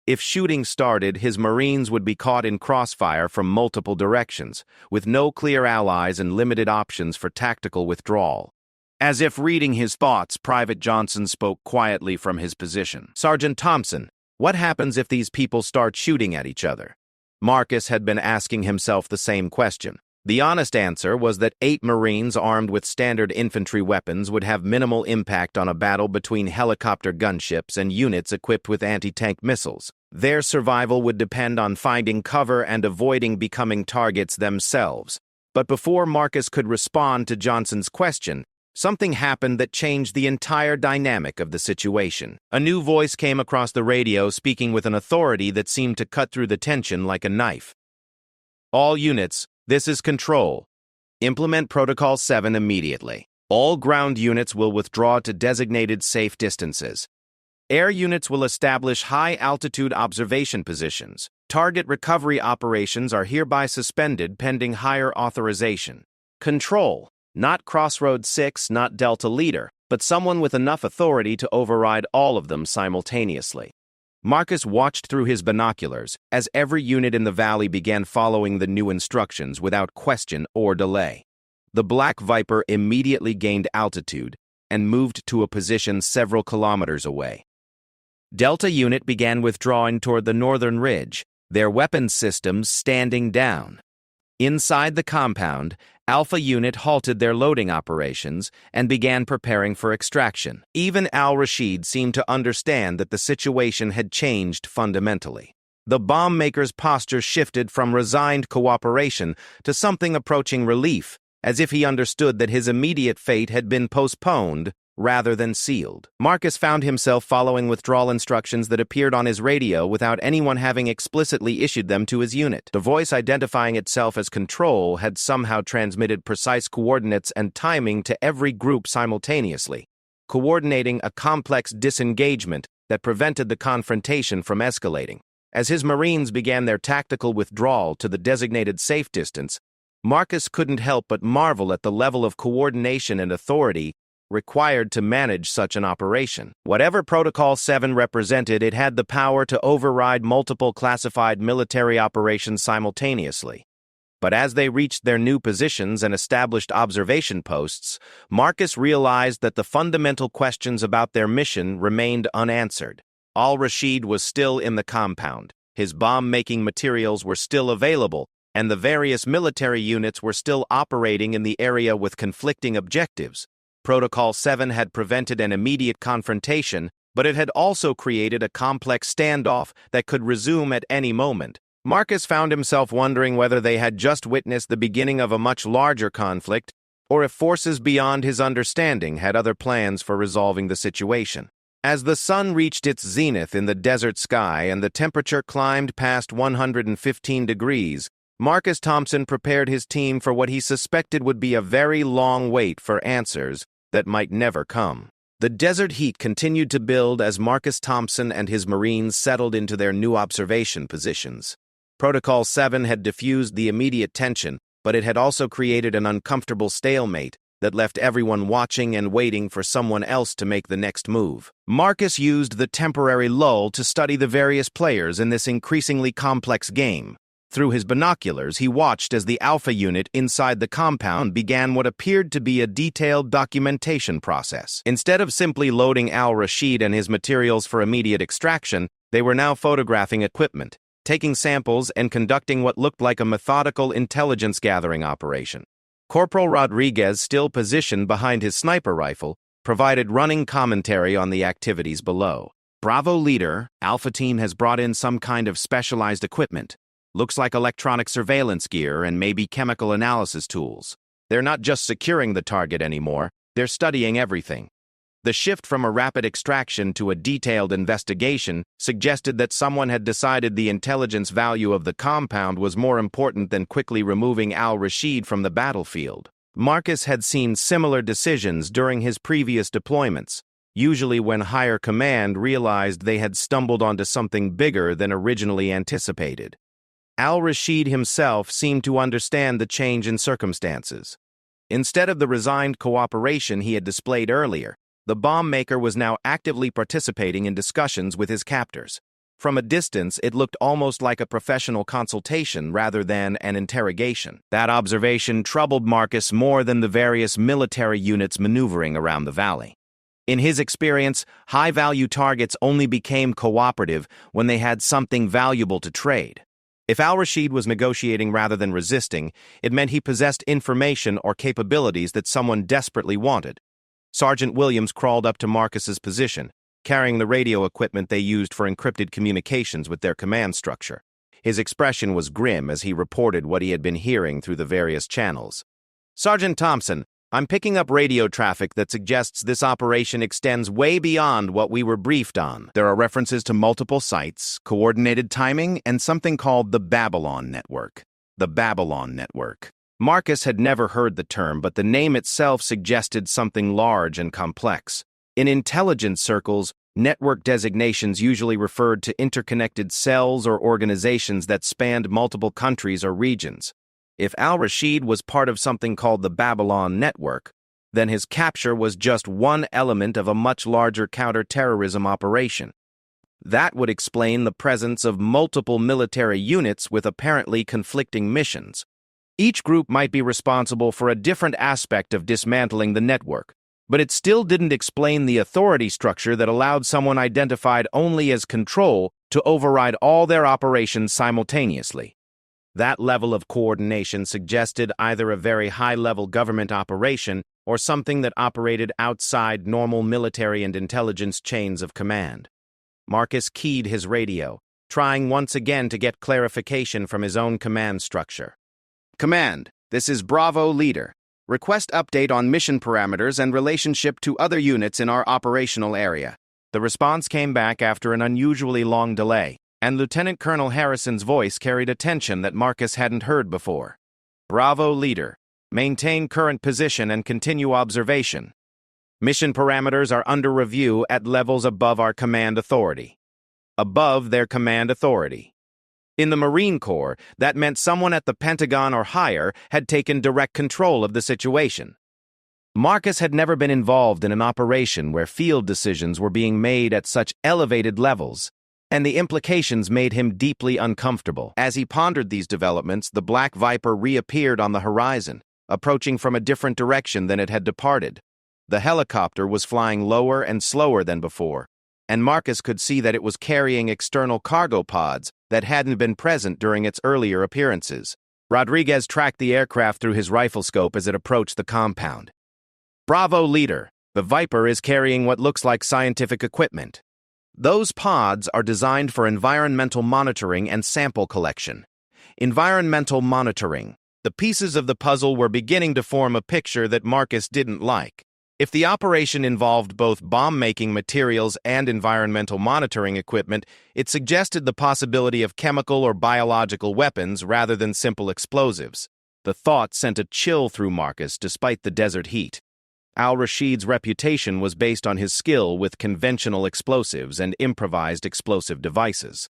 If shooting started, his Marines would be caught in crossfire from multiple directions, with no clear allies and limited options for tactical withdrawal. As if reading his thoughts, Private Johnson spoke quietly from his position. "Sergeant Thompson, what happens if these people start shooting at each other?" Marcus had been asking himself the same question. The honest answer was that 8 Marines armed with standard infantry weapons would have minimal impact on a battle between helicopter gunships and units equipped with anti-tank missiles. Their survival would depend on finding cover and avoiding becoming targets themselves. But before Marcus could respond to Johnson's question, something happened that changed the entire dynamic of the situation. A new voice came across the radio, speaking with an authority that seemed to cut through the tension like a knife. "All units, this is Control. Implement Protocol 7 immediately. All ground units will withdraw to designated safe distances. Air units will establish high-altitude observation positions. Target recovery operations are hereby suspended pending higher authorization. Control, not Crossroad 6, not Delta Leader, but someone with enough authority to override all of them simultaneously." Marcus watched through his binoculars as every unit in the valley began following the new instructions without question or delay. The Black Viper immediately gained altitude and moved to a position several kilometers away. Delta unit began withdrawing toward the northern ridge, their weapons systems standing down. Inside the compound, Alpha unit halted their loading operations and began preparing for extraction. Even Al-Rashid seemed to understand that the situation had changed fundamentally. The bomb maker's posture shifted from resigned cooperation to something approaching relief, as if he understood that his immediate fate had been postponed rather than sealed. Marcus found himself following withdrawal instructions that appeared on his radio without anyone having explicitly issued them to his unit. The voice identifying itself as Control had somehow transmitted precise coordinates and timing to every group simultaneously, coordinating a complex disengagement that prevented the confrontation from escalating. As his Marines began their tactical withdrawal to the designated safe distance, Marcus couldn't help but marvel at the level of coordination and authority required to manage such an operation. Whatever Protocol 7 represented, it had the power to override multiple classified military operations simultaneously. But as they reached their new positions and established observation posts, Marcus realized that the fundamental questions about their mission remained unanswered. Al-Rashid was still in the compound, his bomb-making materials were still available, and the various military units were still operating in the area with conflicting objectives. Protocol 7 had prevented an immediate confrontation, but it had also created a complex standoff that could resume at any moment. Marcus found himself wondering whether they had just witnessed the beginning of a much larger conflict, or if forces beyond his understanding had other plans for resolving the situation. As the sun reached its zenith in the desert sky and the temperature climbed past 115 degrees, Marcus Thompson prepared his team for what he suspected would be a very long wait for answers that might never come. The desert heat continued to build as Marcus Thompson and his Marines settled into their new observation positions. Protocol 7 had diffused the immediate tension, but it had also created an uncomfortable stalemate that left everyone watching and waiting for someone else to make the next move. Marcus used the temporary lull to study the various players in this increasingly complex game. Through his binoculars, he watched as the Alpha unit inside the compound began what appeared to be a detailed documentation process. Instead of simply loading Al-Rashid and his materials for immediate extraction, they were now photographing equipment, taking samples, and conducting what looked like a methodical intelligence-gathering operation. Corporal Rodriguez, still positioned behind his sniper rifle, provided running commentary on the activities below. "Bravo leader, Alpha team has brought in some kind of specialized equipment. Looks like electronic surveillance gear and maybe chemical analysis tools. They're not just securing the target anymore, they're studying everything." The shift from a rapid extraction to a detailed investigation suggested that someone had decided the intelligence value of the compound was more important than quickly removing Al-Rashid from the battlefield. Marcus had seen similar decisions during his previous deployments, usually when higher command realized they had stumbled onto something bigger than originally anticipated. Al-Rashid himself seemed to understand the change in circumstances. Instead of the resigned cooperation he had displayed earlier, the bomb maker was now actively participating in discussions with his captors. From a distance, it looked almost like a professional consultation rather than an interrogation. That observation troubled Marcus more than the various military units maneuvering around the valley. In his experience, high-value targets only became cooperative when they had something valuable to trade. If al-Rashid was negotiating rather than resisting, it meant he possessed information or capabilities that someone desperately wanted. Sergeant Williams crawled up to Marcus's position, carrying the radio equipment they used for encrypted communications with their command structure. His expression was grim as he reported what he had been hearing through the various channels. "Sergeant Thompson, I'm picking up radio traffic that suggests this operation extends way beyond what we were briefed on. There are references to multiple sites, coordinated timing, and something called the Babylon Network." The Babylon Network. Marcus had never heard the term, but the name itself suggested something large and complex. In intelligence circles, network designations usually referred to interconnected cells or organizations that spanned multiple countries or regions. If al-Rashid was part of something called the Babylon Network, then his capture was just one element of a much larger counter-terrorism operation. That would explain the presence of multiple military units with apparently conflicting missions. Each group might be responsible for a different aspect of dismantling the network, but it still didn't explain the authority structure that allowed someone identified only as control to override all their operations simultaneously. That level of coordination suggested either a very high-level government operation or something that operated outside normal military and intelligence chains of command. Marcus keyed his radio, trying once again to get clarification from his own command structure. "Command, this is Bravo Leader. Request update on mission parameters and relationship to other units in our operational area." The response came back after an unusually long delay, and Lieutenant Colonel Harrison's voice carried a tension that Marcus hadn't heard before. "Bravo Leader, maintain current position and continue observation. Mission parameters are under review at levels above our command authority." Above their command authority. In the Marine Corps, that meant someone at the Pentagon or higher had taken direct control of the situation. Marcus had never been involved in an operation where field decisions were being made at such elevated levels, and the implications made him deeply uncomfortable. As he pondered these developments, the Black Viper reappeared on the horizon, approaching from a different direction than it had departed. The helicopter was flying lower and slower than before, and Marcus could see that it was carrying external cargo pods that hadn't been present during its earlier appearances. Rodriguez tracked the aircraft through his rifle scope as it approached the compound. "Bravo Leader, the Viper is carrying what looks like scientific equipment. Those pods are designed for environmental monitoring and sample collection." Environmental monitoring. The pieces of the puzzle were beginning to form a picture that Marcus didn't like. If the operation involved both bomb-making materials and environmental monitoring equipment, it suggested the possibility of chemical or biological weapons rather than simple explosives. The thought sent a chill through Marcus despite the desert heat. Al-Rashid's reputation was based on his skill with conventional explosives and improvised explosive devices.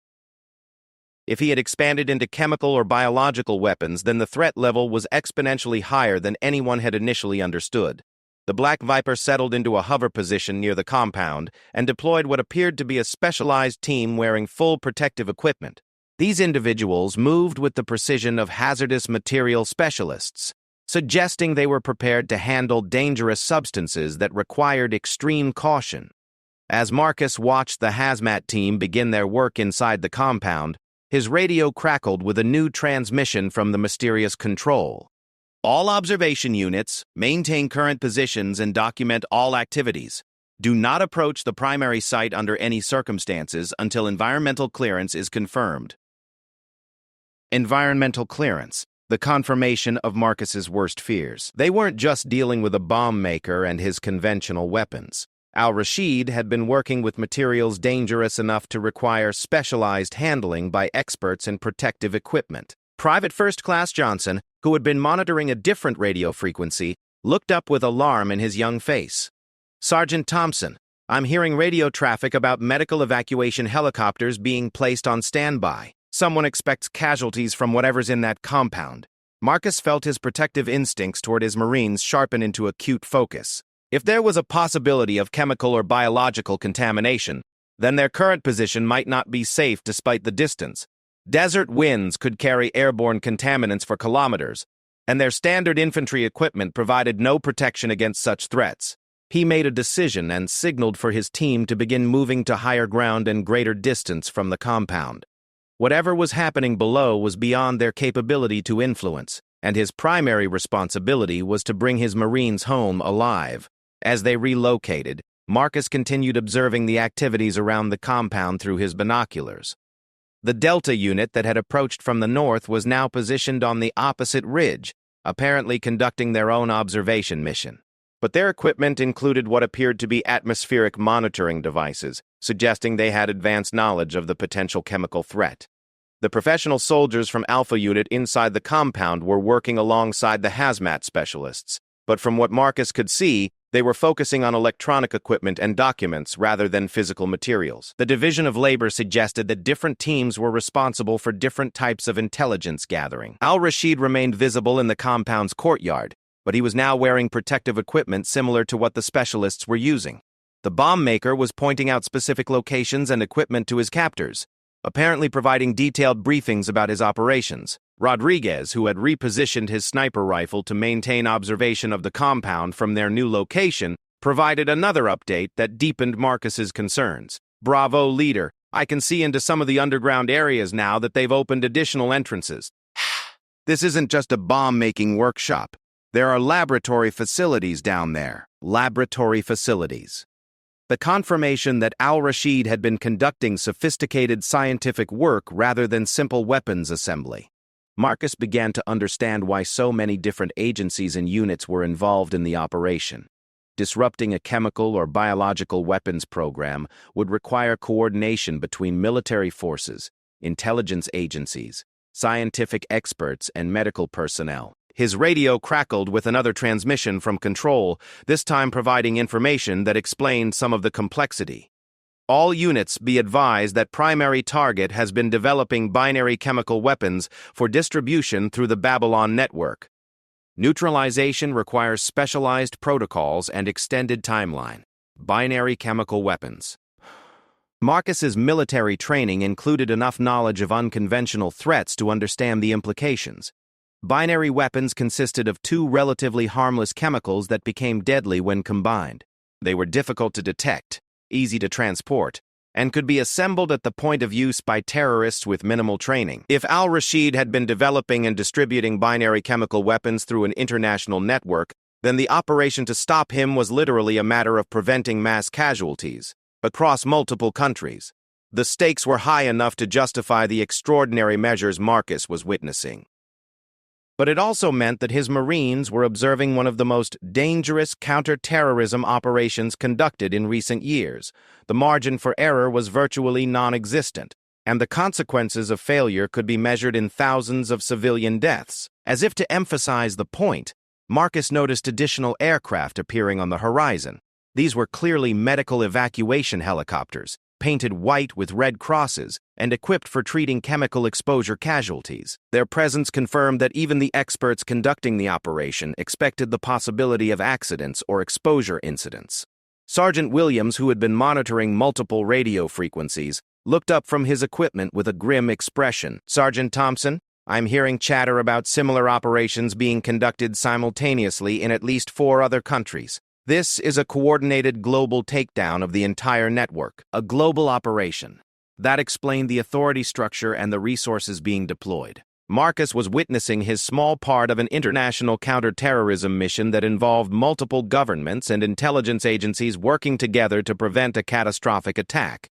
If he had expanded into chemical or biological weapons, then the threat level was exponentially higher than anyone had initially understood. The Black Viper settled into a hover position near the compound and deployed what appeared to be a specialized team wearing full protective equipment. These individuals moved with the precision of hazardous material specialists, suggesting they were prepared to handle dangerous substances that required extreme caution. As Marcus watched the hazmat team begin their work inside the compound, his radio crackled with a new transmission from the mysterious control. "All observation units, maintain current positions and document all activities. Do not approach the primary site under any circumstances until environmental clearance is confirmed." Environmental clearance, the confirmation of Marcus's worst fears. They weren't just dealing with a bomb maker and his conventional weapons. Al-Rashid had been working with materials dangerous enough to require specialized handling by experts in protective equipment. Private First Class Johnson, who had been monitoring a different radio frequency, looked up with alarm in his young face. "Sergeant Thompson, I'm hearing radio traffic about medical evacuation helicopters being placed on standby. Someone expects casualties from whatever's in that compound." Marcus felt his protective instincts toward his Marines sharpen into acute focus. If there was a possibility of chemical or biological contamination, then their current position might not be safe despite the distance. Desert winds could carry airborne contaminants for kilometers, and their standard infantry equipment provided no protection against such threats. He made a decision and signaled for his team to begin moving to higher ground and greater distance from the compound. Whatever was happening below was beyond their capability to influence, and his primary responsibility was to bring his Marines home alive. As they relocated, Marcus continued observing the activities around the compound through his binoculars. The Delta unit that had approached from the north was now positioned on the opposite ridge, apparently conducting their own observation mission. But their equipment included what appeared to be atmospheric monitoring devices, suggesting they had advanced knowledge of the potential chemical threat. The professional soldiers from Alpha Unit inside the compound were working alongside the hazmat specialists, but from what Marcus could see, they were focusing on electronic equipment and documents rather than physical materials. The division of labor suggested that different teams were responsible for different types of intelligence gathering. Al-Rashid remained visible in the compound's courtyard, but he was now wearing protective equipment similar to what the specialists were using. The bomb maker was pointing out specific locations and equipment to his captors, apparently providing detailed briefings about his operations. Rodriguez, who had repositioned his sniper rifle to maintain observation of the compound from their new location, provided another update that deepened Marcus's concerns. "Bravo, leader. I can see into some of the underground areas now that they've opened additional entrances." "This isn't just a bomb-making workshop. There are laboratory facilities down there." Laboratory facilities. The confirmation that Al-Rashid had been conducting sophisticated scientific work rather than simple weapons assembly. Marcus began to understand why so many different agencies and units were involved in the operation. Disrupting a chemical or biological weapons program would require coordination between military forces, intelligence agencies, scientific experts, and medical personnel. His radio crackled with another transmission from control, this time providing information that explained some of the complexity. "All units be advised that primary target has been developing binary chemical weapons for distribution through the Babylon network. Neutralization requires specialized protocols and extended timeline." Binary chemical weapons. Marcus's military training included enough knowledge of unconventional threats to understand the implications. Binary weapons consisted of two relatively harmless chemicals that became deadly when combined. They were difficult to detect, easy to transport, and could be assembled at the point of use by terrorists with minimal training. If Al-Rashid had been developing and distributing binary chemical weapons through an international network, then the operation to stop him was literally a matter of preventing mass casualties across multiple countries. The stakes were high enough to justify the extraordinary measures Marcus was witnessing. But it also meant that his Marines were observing one of the most dangerous counter-terrorism operations conducted in recent years. The margin for error was virtually non-existent, and the consequences of failure could be measured in thousands of civilian deaths. As if to emphasize the point, Marcus noticed additional aircraft appearing on the horizon. These were clearly medical evacuation helicopters, painted white with red crosses, and equipped for treating chemical exposure casualties. Their presence confirmed that even the experts conducting the operation expected the possibility of accidents or exposure incidents. Sergeant Williams, who had been monitoring multiple radio frequencies, looked up from his equipment with a grim expression. "Sergeant Thompson, I'm hearing chatter about similar operations being conducted simultaneously in at least 4 other countries. This is a coordinated global takedown of the entire network, a global operation." That explained the authority structure and the resources being deployed. Marcus was witnessing his small part of an international counterterrorism mission that involved multiple governments and intelligence agencies working together to prevent a catastrophic attack.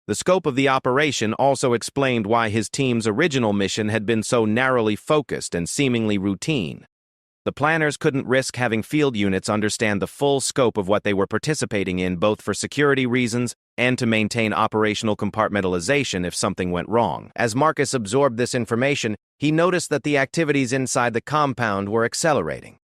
The scope of the operation also explained why his team's original mission had been so narrowly focused and seemingly routine. The planners couldn't risk having field units understand the full scope of what they were participating in, both for security reasons and to maintain operational compartmentalization if something went wrong. As Marcus absorbed this information, he noticed that the activities inside the compound were accelerating.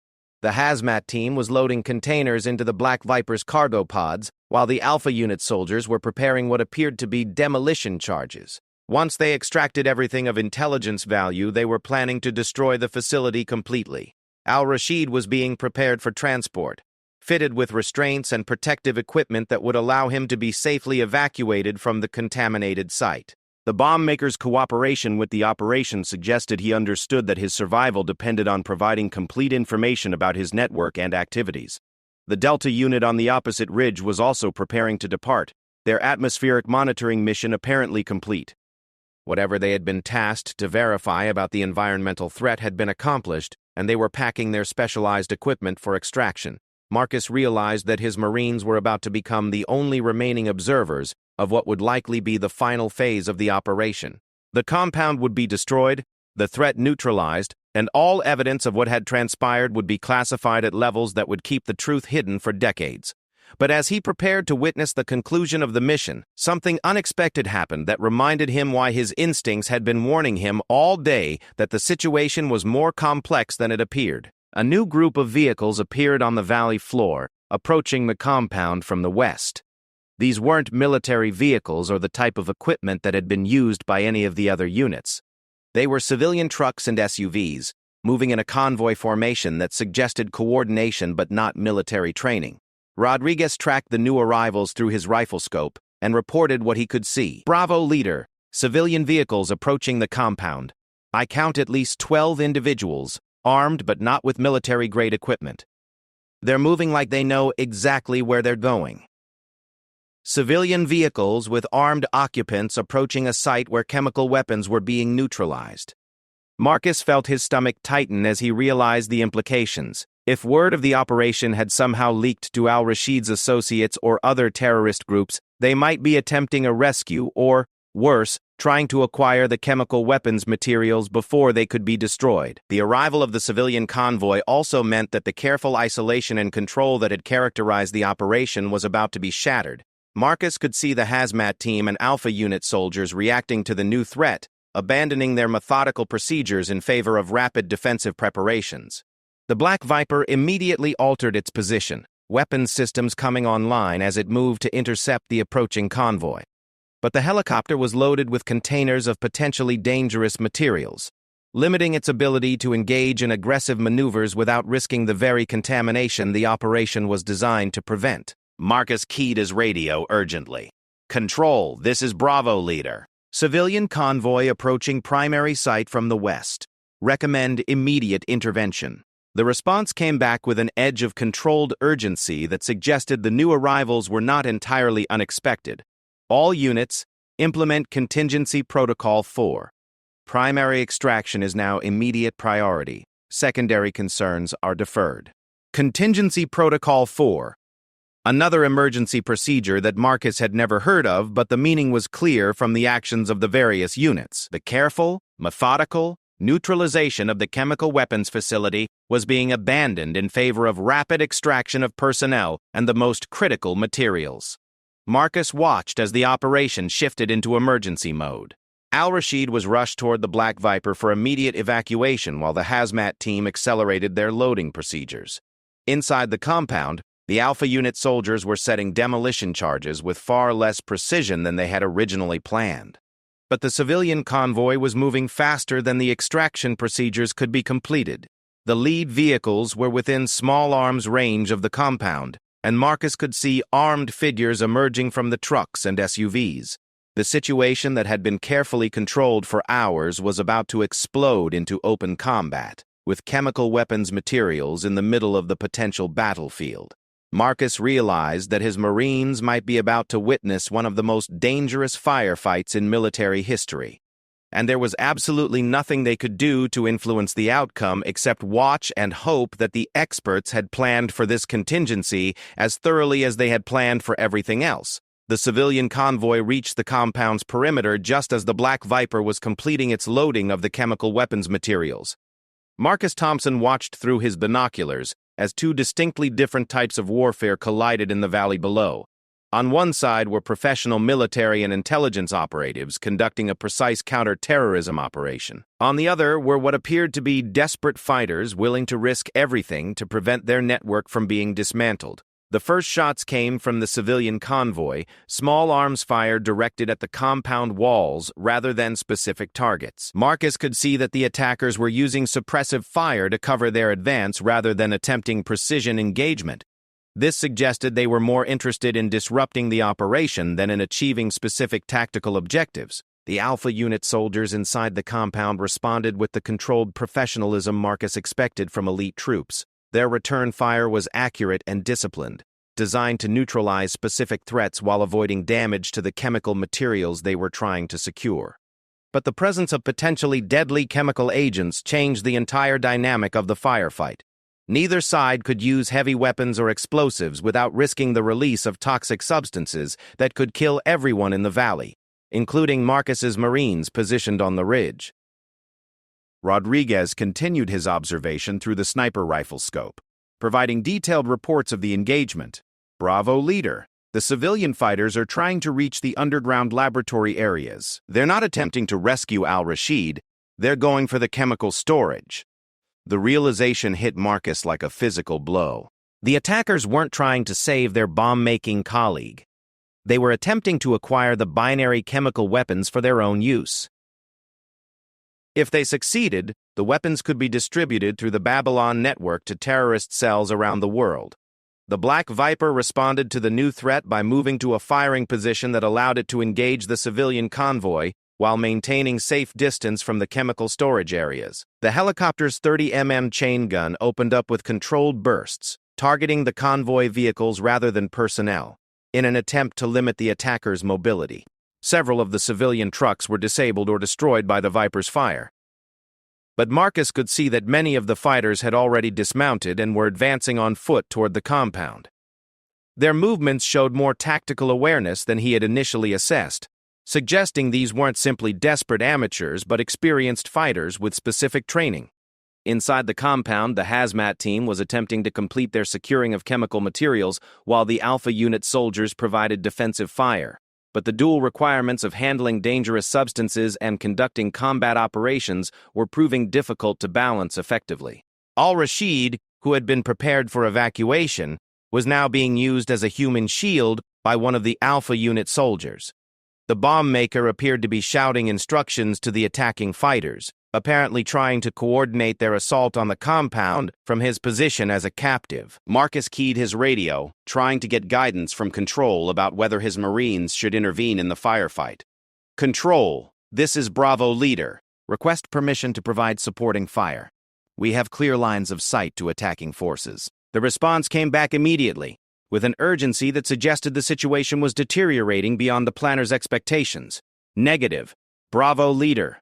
The hazmat team was loading containers into the Black Viper's cargo pods, while the Alpha Unit soldiers were preparing what appeared to be demolition charges. Once they extracted everything of intelligence value, they were planning to destroy the facility completely. Al-Rashid was being prepared for transport, fitted with restraints and protective equipment that would allow him to be safely evacuated from the contaminated site. The bomb maker's cooperation with the operation suggested he understood that his survival depended on providing complete information about his network and activities. The Delta unit on the opposite ridge was also preparing to depart, their atmospheric monitoring mission apparently complete. Whatever they had been tasked to verify about the environmental threat had been accomplished, and they were packing their specialized equipment for extraction. Marcus realized that his Marines were about to become the only remaining observers of what would likely be the final phase of the operation. The compound would be destroyed, the threat neutralized, and all evidence of what had transpired would be classified at levels that would keep the truth hidden for decades. But as he prepared to witness the conclusion of the mission, something unexpected happened that reminded him why his instincts had been warning him all day that the situation was more complex than it appeared. A new group of vehicles appeared on the valley floor, approaching the compound from the west. These weren't military vehicles or the type of equipment that had been used by any of the other units. They were civilian trucks and SUVs, moving in a convoy formation that suggested coordination but not military training. Rodriguez tracked the new arrivals through his rifle scope and reported what he could see. Bravo, leader. Civilian vehicles approaching the compound. I count at least 12 individuals, armed but not with military-grade equipment. They're moving like they know exactly where they're going. Civilian vehicles with armed occupants approaching a site where chemical weapons were being neutralized. Marcus felt his stomach tighten as he realized the implications. If word of the operation had somehow leaked to al-Rashid's associates or other terrorist groups, they might be attempting a rescue or, worse, trying to acquire the chemical weapons materials before they could be destroyed. The arrival of the civilian convoy also meant that the careful isolation and control that had characterized the operation was about to be shattered. Marcus could see the hazmat team and Alpha Unit soldiers reacting to the new threat, abandoning their methodical procedures in favor of rapid defensive preparations. The Black Viper immediately altered its position, weapons systems coming online as it moved to intercept the approaching convoy. But the helicopter was loaded with containers of potentially dangerous materials, limiting its ability to engage in aggressive maneuvers without risking the very contamination the operation was designed to prevent. Marcus keyed his radio urgently. Control, this is Bravo, leader. Civilian convoy approaching primary site from the west. Recommend immediate intervention. The response came back with an edge of controlled urgency that suggested the new arrivals were not entirely unexpected. All units, implement Contingency Protocol 4. Primary extraction is now immediate priority. Secondary concerns are deferred. Contingency Protocol 4. Another emergency procedure that Marcus had never heard of, but the meaning was clear from the actions of the various units. The careful, methodical neutralization of the chemical weapons facility was being abandoned in favor of rapid extraction of personnel and the most critical materials. Marcus watched as the operation shifted into emergency mode. Al-Rashid was rushed toward the Black Viper for immediate evacuation while the hazmat team accelerated their loading procedures. Inside the compound, the Alpha Unit soldiers were setting demolition charges with far less precision than they had originally planned. But the civilian convoy was moving faster than the extraction procedures could be completed. The lead vehicles were within small arms range of the compound, and Marcus could see armed figures emerging from the trucks and SUVs. The situation that had been carefully controlled for hours was about to explode into open combat, with chemical weapons materials in the middle of the potential battlefield. Marcus realized that his Marines might be about to witness one of the most dangerous firefights in military history. And there was absolutely nothing they could do to influence the outcome except watch and hope that the experts had planned for this contingency as thoroughly as they had planned for everything else. The civilian convoy reached the compound's perimeter just as the Black Viper was completing its loading of the chemical weapons materials. Marcus Thompson watched through his binoculars as two distinctly different types of warfare collided in the valley below. On one side were professional military and intelligence operatives conducting a precise counter-terrorism operation. On the other were what appeared to be desperate fighters willing to risk everything to prevent their network from being dismantled. The first shots came from the civilian convoy, small arms fire directed at the compound walls rather than specific targets. Marcus could see that the attackers were using suppressive fire to cover their advance rather than attempting precision engagement. This suggested they were more interested in disrupting the operation than in achieving specific tactical objectives. The Alpha Unit soldiers inside the compound responded with the controlled professionalism Marcus expected from elite troops. Their return fire was accurate and disciplined, designed to neutralize specific threats while avoiding damage to the chemical materials they were trying to secure. but the presence of potentially deadly chemical agents changed the entire dynamic of the firefight. Neither side could use heavy weapons or explosives without risking the release of toxic substances that could kill everyone in the valley, including Marcus's Marines positioned on the ridge. Rodriguez continued his observation through the sniper rifle scope, providing detailed reports of the engagement. Bravo leader. The civilian fighters are trying to reach the underground laboratory areas. They're not attempting to rescue Al-Rashid, they're going for the chemical storage. The realization hit Marcus like a physical blow. The attackers weren't trying to save their bomb-making colleague. They were attempting to acquire the binary chemical weapons for their own use. If they succeeded, the weapons could be distributed through the Babylon network to terrorist cells around the world. The Black Viper responded to the new threat by moving to a firing position that allowed it to engage the civilian convoy while maintaining safe distance from the chemical storage areas. The helicopter's 30 chain gun opened up with controlled bursts, targeting the convoy vehicles rather than personnel, in an attempt to limit the attackers' mobility. Several of the civilian trucks were disabled or destroyed by the Viper's fire. But Marcus could see that many of the fighters had already dismounted and were advancing on foot toward the compound. Their movements showed more tactical awareness than he had initially assessed, suggesting these weren't simply desperate amateurs but experienced fighters with specific training. Inside the compound, the hazmat team was attempting to complete their securing of chemical materials while the Alpha Unit soldiers provided defensive fire. But the dual requirements of handling dangerous substances and conducting combat operations were proving difficult to balance effectively. Al-Rashid, who had been prepared for evacuation, was now being used as a human shield by one of the Alpha Unit soldiers. The bomb maker appeared to be shouting instructions to the attacking fighters, apparently trying to coordinate their assault on the compound from his position as a captive. Marcus keyed his radio, trying to get guidance from Control about whether his Marines should intervene in the firefight. Control, this is Bravo Leader. Request permission to provide supporting fire. We have clear lines of sight to attacking forces. The response came back immediately, with an urgency that suggested the situation was deteriorating beyond the planner's expectations. Negative. Bravo Leader.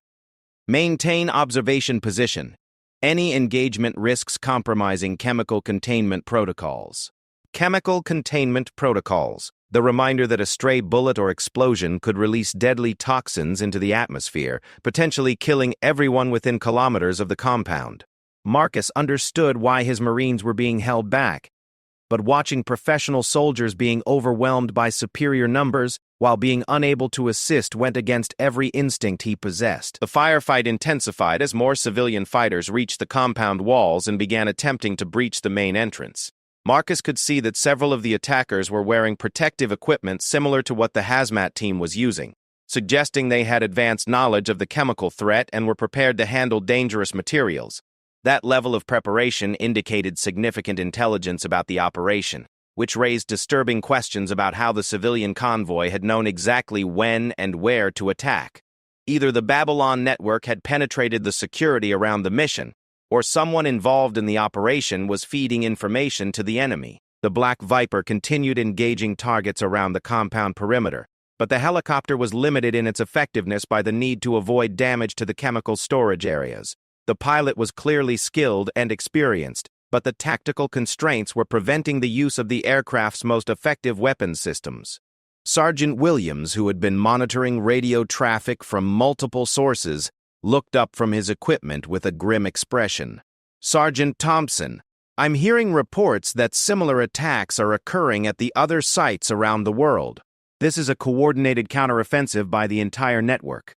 Maintain observation position. Any engagement risks compromising chemical containment protocols. Chemical containment protocols. The reminder that a stray bullet or explosion could release deadly toxins into the atmosphere, potentially killing everyone within kilometers of the compound. Marcus understood why his Marines were being held back, but watching professional soldiers being overwhelmed by superior numbers while being unable to assist went against every instinct he possessed. The firefight intensified as more civilian fighters reached the compound walls and began attempting to breach the main entrance. Marcus could see that several of the attackers were wearing protective equipment similar to what the hazmat team was using, suggesting they had advanced knowledge of the chemical threat and were prepared to handle dangerous materials. That level of preparation indicated significant intelligence about the operation, which raised disturbing questions about how the civilian convoy had known exactly when and where to attack. Either the Babylon network had penetrated the security around the mission, or someone involved in the operation was feeding information to the enemy. The Black Viper continued engaging targets around the compound perimeter, but the helicopter was limited in its effectiveness by the need to avoid damage to the chemical storage areas. The pilot was clearly skilled and experienced, but the tactical constraints were preventing the use of the aircraft's most effective weapons systems. Sergeant Williams, who had been monitoring radio traffic from multiple sources, looked up from his equipment with a grim expression. Sergeant Thompson, I'm hearing reports that similar attacks are occurring at the other sites around the world. This is a coordinated counteroffensive by the entire network.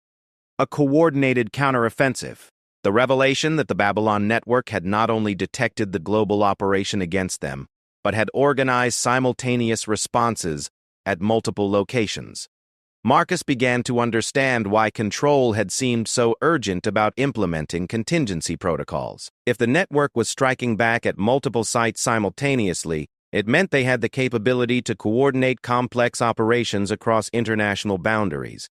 A coordinated counteroffensive. The revelation that the Babylon network had not only detected the global operation against them, but had organized simultaneous responses at multiple locations. Marcus began to understand why Control had seemed so urgent about implementing contingency protocols. If the network was striking back at multiple sites simultaneously, it meant they had the capability to coordinate complex operations across international boundaries.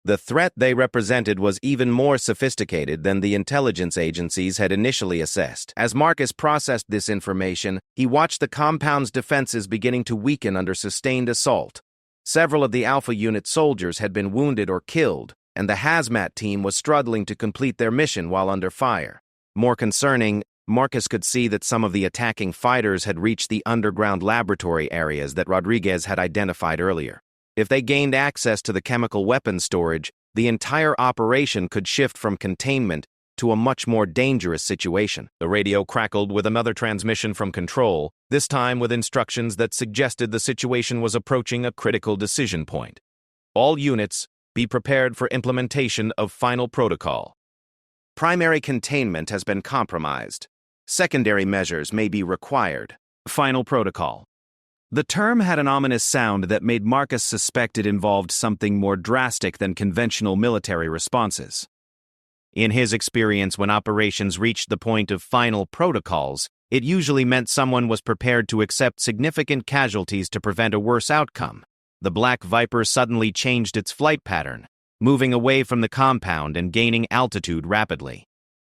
The threat they represented was even more sophisticated than the intelligence agencies had initially assessed. As Marcus processed this information, he watched the compound's defenses beginning to weaken under sustained assault. Several of the Alpha Unit soldiers had been wounded or killed, and the hazmat team was struggling to complete their mission while under fire. More concerning, Marcus could see that some of the attacking fighters had reached the underground laboratory areas that Rodriguez had identified earlier. If they gained access to the chemical weapons storage, the entire operation could shift from containment to a much more dangerous situation. The radio crackled with another transmission from control, this time with instructions that suggested the situation was approaching a critical decision point. All units, be prepared for implementation of final protocol. Primary containment has been compromised. Secondary measures may be required. Final protocol. The term had an ominous sound that made Marcus suspect it involved something more drastic than conventional military responses. In his experience, when operations reached the point of final protocols, it usually meant someone was prepared to accept significant casualties to prevent a worse outcome. The Black Viper suddenly changed its flight pattern, moving away from the compound and gaining altitude rapidly.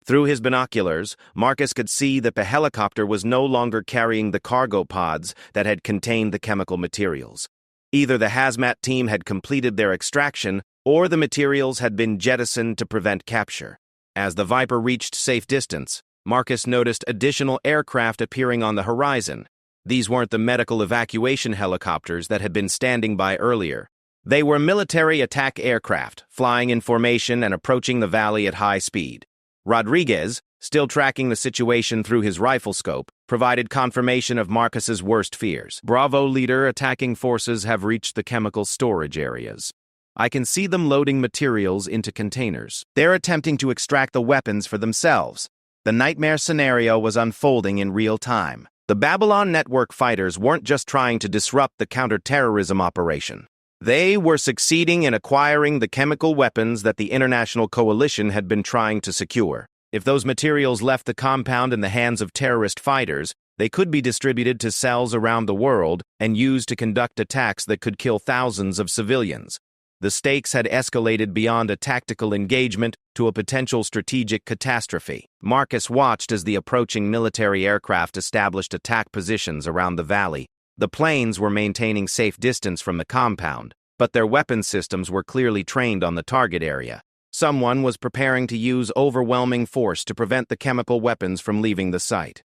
Through his binoculars, Marcus could see that the helicopter was no longer carrying the cargo pods that had contained the chemical materials. Either the hazmat team had completed their extraction, or the materials had been jettisoned to prevent capture. As the Viper reached safe distance, Marcus noticed additional aircraft appearing on the horizon. These weren't the medical evacuation helicopters that had been standing by earlier. They were military attack aircraft, flying in formation and approaching the valley at high speed. Rodriguez, still tracking the situation through his rifle scope, provided confirmation of Marcus's worst fears. Bravo leader, attacking forces have reached the chemical storage areas. I can see them loading materials into containers. They're attempting to extract the weapons for themselves. The nightmare scenario was unfolding in real time. The Babylon Network fighters weren't just trying to disrupt the counterterrorism operation. They were succeeding in acquiring the chemical weapons that the international coalition had been trying to secure. If those materials left the compound in the hands of terrorist fighters, they could be distributed to cells around the world and used to conduct attacks that could kill thousands of civilians. The stakes had escalated beyond a tactical engagement to a potential strategic catastrophe. Marcus watched as the approaching military aircraft established attack positions around the valley. The planes were maintaining safe distance from the compound, but their weapon systems were clearly trained on the target area. Someone was preparing to use overwhelming force to prevent the chemical weapons from leaving the site.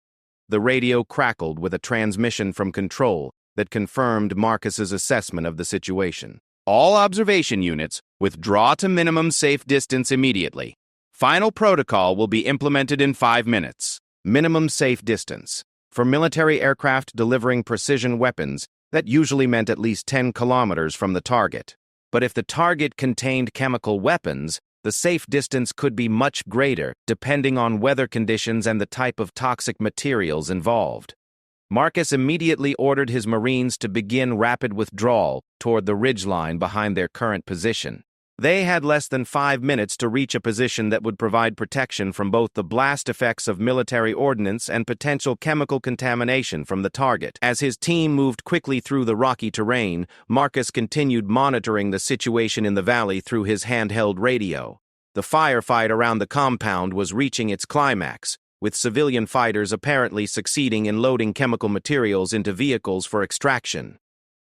The radio crackled with a transmission from control that confirmed Marcus's assessment of the situation. All observation units, withdraw to minimum safe distance immediately. Final protocol will be implemented in 5 minutes. Minimum safe distance. For military aircraft delivering precision weapons, that usually meant at least 10 kilometers from the target. But if the target contained chemical weapons, the safe distance could be much greater, depending on weather conditions and the type of toxic materials involved. Marcus immediately ordered his Marines to begin rapid withdrawal toward the ridgeline behind their current position. They had less than 5 minutes to reach a position that would provide protection from both the blast effects of military ordnance and potential chemical contamination from the target. As his team moved quickly through the rocky terrain, Marcus continued monitoring the situation in the valley through his handheld radio. The firefight around the compound was reaching its climax, with civilian fighters apparently succeeding in loading chemical materials into vehicles for extraction.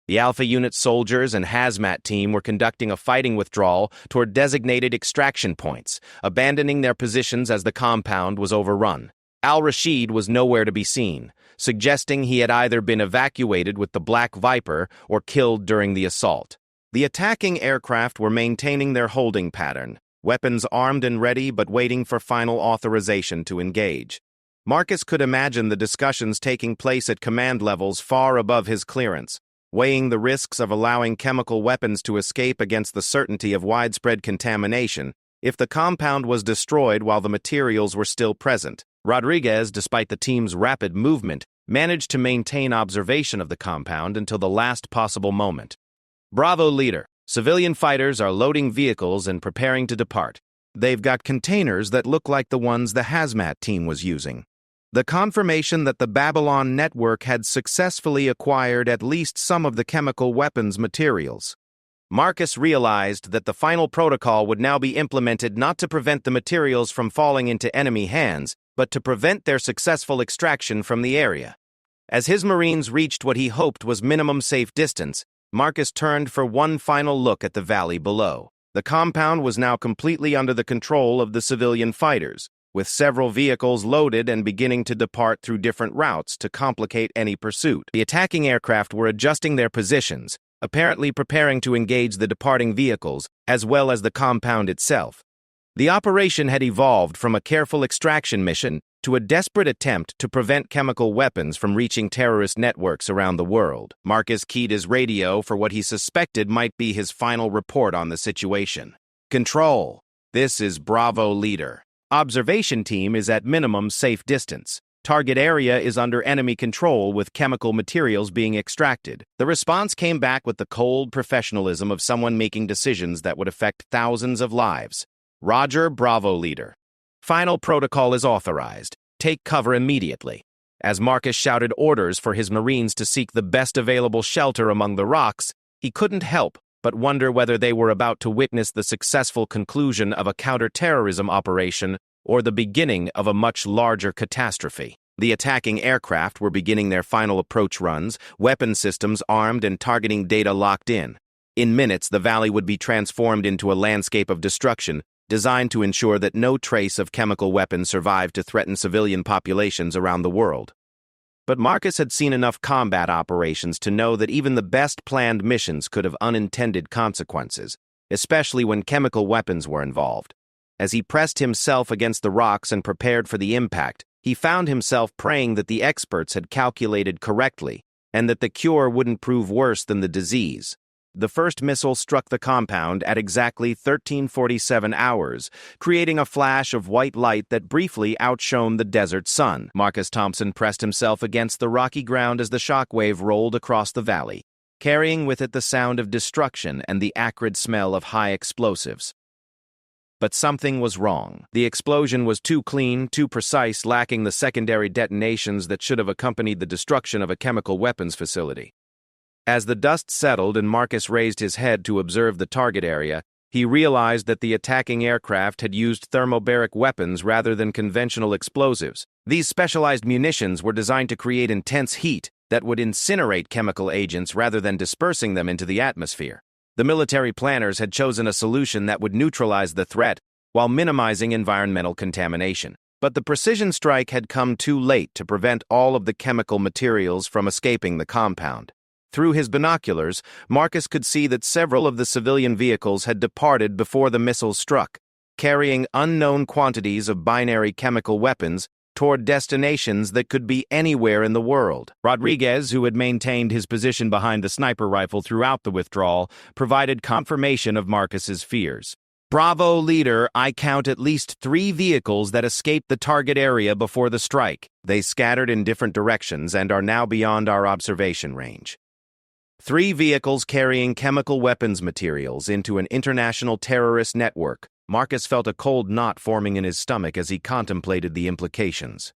The Alpha Unit soldiers and hazmat team were conducting a fighting withdrawal toward designated extraction points, abandoning their positions as the compound was overrun. Al-Rashid was nowhere to be seen, suggesting he had either been evacuated with the Black Viper or killed during the assault. The attacking aircraft were maintaining their holding pattern, weapons armed and ready but waiting for final authorization to engage. Marcus could imagine the discussions taking place at command levels far above his clearance, weighing the risks of allowing chemical weapons to escape against the certainty of widespread contamination if the compound was destroyed while the materials were still present. Rodriguez, despite the team's rapid movement, managed to maintain observation of the compound until the last possible moment. Bravo leader, civilian fighters are loading vehicles and preparing to depart. They've got containers that look like the ones the hazmat team was using. The confirmation that the Babylon Network had successfully acquired at least some of the chemical weapons materials. Marcus realized that the final protocol would now be implemented not to prevent the materials from falling into enemy hands, but to prevent their successful extraction from the area. As his Marines reached what he hoped was minimum safe distance, Marcus turned for one final look at the valley below. The compound was now completely under the control of the civilian fighters, with several vehicles loaded and beginning to depart through different routes to complicate any pursuit. The attacking aircraft were adjusting their positions, apparently preparing to engage the departing vehicles, as well as the compound itself. The operation had evolved from a careful extraction mission to a desperate attempt to prevent chemical weapons from reaching terrorist networks around the world. Marcus keyed his radio for what he suspected might be his final report on the situation. Control. This is Bravo Leader. Observation team is at minimum safe distance. Target area is under enemy control with chemical materials being extracted. The response came back with the cold professionalism of someone making decisions that would affect thousands of lives. Roger, Bravo Leader. Final protocol is authorized. Take cover immediately. As Marcus shouted orders for his Marines to seek the best available shelter among the rocks, he couldn't help but wonder whether they were about to witness the successful conclusion of a counter-terrorism operation or the beginning of a much larger catastrophe. The attacking aircraft were beginning their final approach runs, weapon systems armed and targeting data locked in. In minutes, the valley would be transformed into a landscape of destruction, designed to ensure that no trace of chemical weapons survived to threaten civilian populations around the world. But Marcus had seen enough combat operations to know that even the best planned missions could have unintended consequences, especially when chemical weapons were involved. As he pressed himself against the rocks and prepared for the impact, he found himself praying that the experts had calculated correctly and that the cure wouldn't prove worse than the disease. The first missile struck the compound at exactly 13:47 hours, creating a flash of white light that briefly outshone the desert sun. Marcus Thompson pressed himself against the rocky ground as the shockwave rolled across the valley, carrying with it the sound of destruction and the acrid smell of high explosives. But something was wrong. The explosion was too clean, too precise, lacking the secondary detonations that should have accompanied the destruction of a chemical weapons facility. As the dust settled and Marcus raised his head to observe the target area, he realized that the attacking aircraft had used thermobaric weapons rather than conventional explosives. These specialized munitions were designed to create intense heat that would incinerate chemical agents rather than dispersing them into the atmosphere. The military planners had chosen a solution that would neutralize the threat while minimizing environmental contamination. But the precision strike had come too late to prevent all of the chemical materials from escaping the compound. Through his binoculars, Marcus could see that several of the civilian vehicles had departed before the missiles struck, carrying unknown quantities of binary chemical weapons toward destinations that could be anywhere in the world. Rodriguez, who had maintained his position behind the sniper rifle throughout the withdrawal, provided confirmation of Marcus's fears. Bravo Leader, I count at least 3 vehicles that escaped the target area before the strike. They scattered in different directions and are now beyond our observation range. 3 vehicles carrying chemical weapons materials into an international terrorist network. Marcus felt a cold knot forming in his stomach as he contemplated the implications.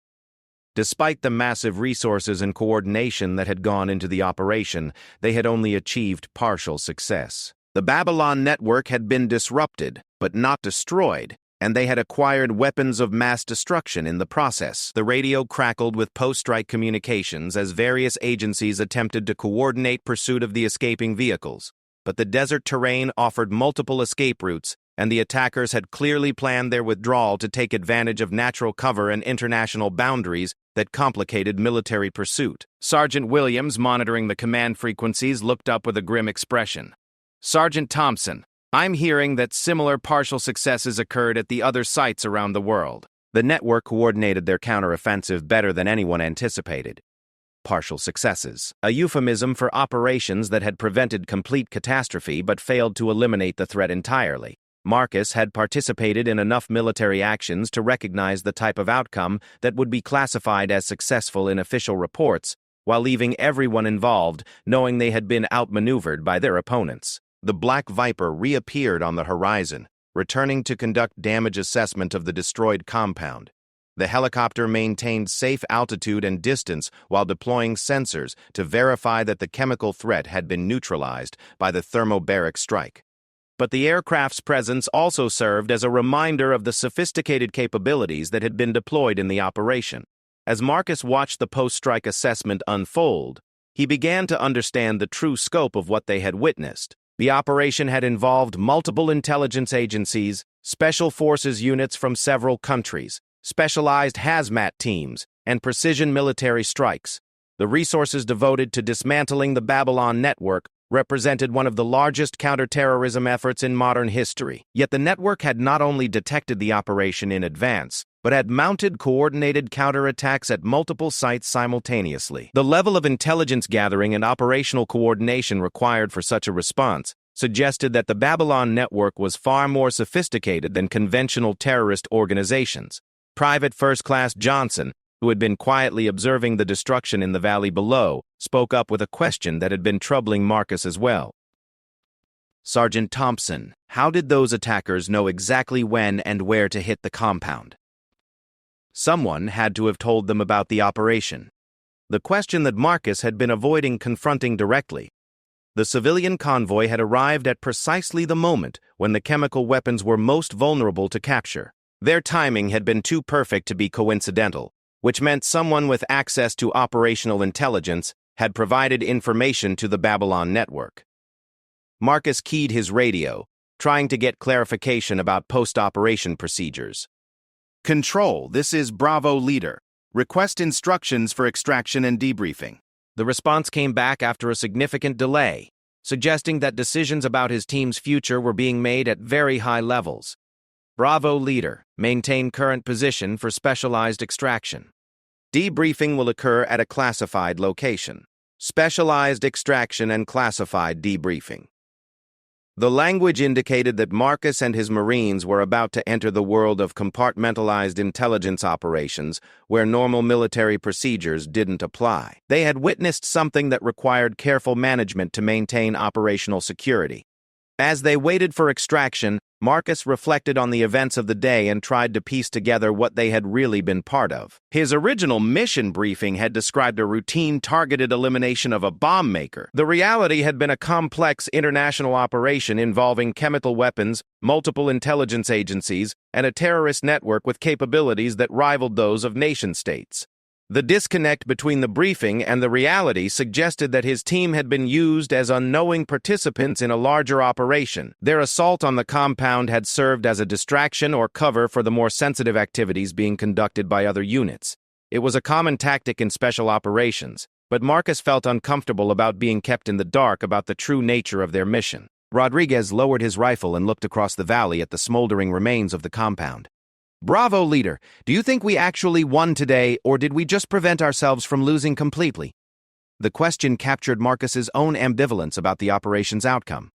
Despite the massive resources and coordination that had gone into the operation, they had only achieved partial success. The Babylon network had been disrupted, but not destroyed, and they had acquired weapons of mass destruction in the process. The radio crackled with post-strike communications as various agencies attempted to coordinate pursuit of the escaping vehicles. But the desert terrain offered multiple escape routes, and the attackers had clearly planned their withdrawal to take advantage of natural cover and international boundaries that complicated military pursuit. Sergeant Williams, monitoring the command frequencies, looked up with a grim expression. Sergeant Thompson, I'm hearing that similar partial successes occurred at the other sites around the world. The network coordinated their counteroffensive better than anyone anticipated. Partial successes, a euphemism for operations that had prevented complete catastrophe but failed to eliminate the threat entirely. Marcus had participated in enough military actions to recognize the type of outcome that would be classified as successful in official reports, while leaving everyone involved knowing they had been outmaneuvered by their opponents. The Black Viper reappeared on the horizon, returning to conduct damage assessment of the destroyed compound. The helicopter maintained safe altitude and distance while deploying sensors to verify that the chemical threat had been neutralized by the thermobaric strike. But the aircraft's presence also served as a reminder of the sophisticated capabilities that had been deployed in the operation. As Marcus watched the post-strike assessment unfold, he began to understand the true scope of what they had witnessed. The operation had involved multiple intelligence agencies, special forces units from several countries, specialized hazmat teams, and precision military strikes. The resources devoted to dismantling the Babylon network represented one of the largest counterterrorism efforts in modern history. Yet the network had not only detected the operation in advance, but had mounted coordinated counterattacks at multiple sites simultaneously. The level of intelligence gathering and operational coordination required for such a response suggested that the Babylon network was far more sophisticated than conventional terrorist organizations. Private First Class Johnson, who had been quietly observing the destruction in the valley below, spoke up with a question that had been troubling Marcus as well. "Sergeant Thompson, how did those attackers know exactly when and where to hit the compound?" Someone had to have told them about the operation. The question that Marcus had been avoiding confronting directly. The civilian convoy had arrived at precisely the moment when the chemical weapons were most vulnerable to capture. Their timing had been too perfect to be coincidental, which meant someone with access to operational intelligence had provided information to the Babylon network. Marcus keyed his radio, trying to get clarification about post-operation procedures. "Control, this is Bravo Leader. Request instructions for extraction and debriefing." The response came back after a significant delay, suggesting that decisions about his team's future were being made at very high levels. "Bravo Leader, maintain current position for specialized extraction. Debriefing will occur at a classified location. Specialized extraction and classified debriefing." The language indicated that Marcus and his Marines were about to enter the world of compartmentalized intelligence operations where normal military procedures didn't apply. They had witnessed something that required careful management to maintain operational security. As they waited for extraction, Marcus reflected on the events of the day and tried to piece together what they had really been part of. His original mission briefing had described a routine targeted elimination of a bomb maker. The reality had been a complex international operation involving chemical weapons, multiple intelligence agencies, and a terrorist network with capabilities that rivaled those of nation-states. The disconnect between the briefing and the reality suggested that his team had been used as unknowing participants in a larger operation. Their assault on the compound had served as a distraction or cover for the more sensitive activities being conducted by other units. It was a common tactic in special operations, but Marcus felt uncomfortable about being kept in the dark about the true nature of their mission. Rodriguez lowered his rifle and looked across the valley at the smoldering remains of the compound. "Bravo, Leader. Do you think we actually won today, or did we just prevent ourselves from losing completely?" The question captured Marcus's own ambivalence about the operation's outcome.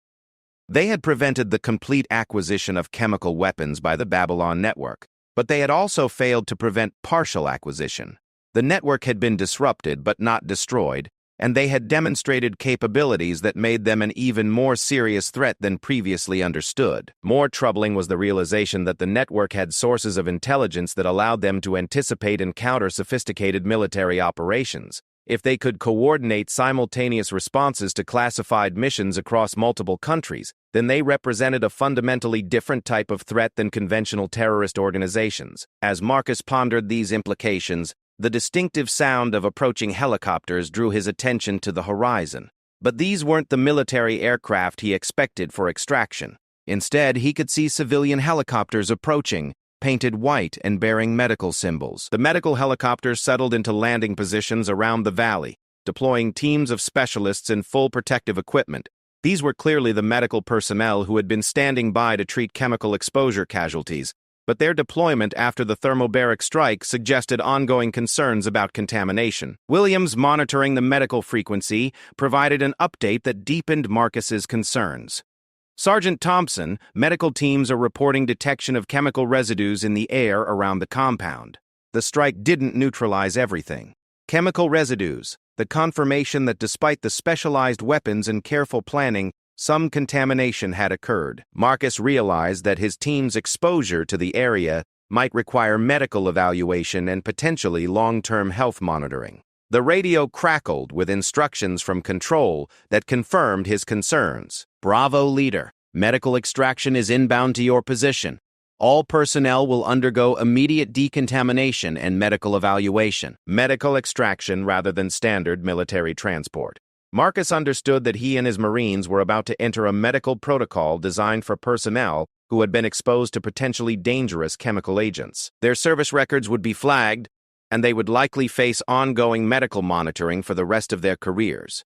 They had prevented the complete acquisition of chemical weapons by the Babylon network, but they had also failed to prevent partial acquisition. The network had been disrupted but not destroyed, and they had demonstrated capabilities that made them an even more serious threat than previously understood. More troubling was the realization that the network had sources of intelligence that allowed them to anticipate and counter sophisticated military operations. If they could coordinate simultaneous responses to classified missions across multiple countries, then they represented a fundamentally different type of threat than conventional terrorist organizations. As Marcus pondered these implications, the distinctive sound of approaching helicopters drew his attention to the horizon. But these weren't the military aircraft he expected for extraction. Instead, he could see civilian helicopters approaching, painted white and bearing medical symbols. The medical helicopters settled into landing positions around the valley, deploying teams of specialists in full protective equipment. These were clearly the medical personnel who had been standing by to treat chemical exposure casualties, but their deployment after the thermobaric strike suggested ongoing concerns about contamination. Williams, monitoring the medical frequency, provided an update that deepened Marcus's concerns. "Sergeant Thompson, medical teams are reporting detection of chemical residues in the air around the compound." The strike didn't neutralize everything. Chemical residues, the confirmation that despite the specialized weapons and careful planning, some contamination had occurred. Marcus realized that his team's exposure to the area might require medical evaluation and potentially long-term health monitoring. The radio crackled with instructions from control that confirmed his concerns. "Bravo, Leader. Medical extraction is inbound to your position. All personnel will undergo immediate decontamination and medical evaluation." Medical extraction rather than standard military transport. Marcus understood that he and his Marines were about to enter a medical protocol designed for personnel who had been exposed to potentially dangerous chemical agents. Their service records would be flagged, and they would likely face ongoing medical monitoring for the rest of their careers.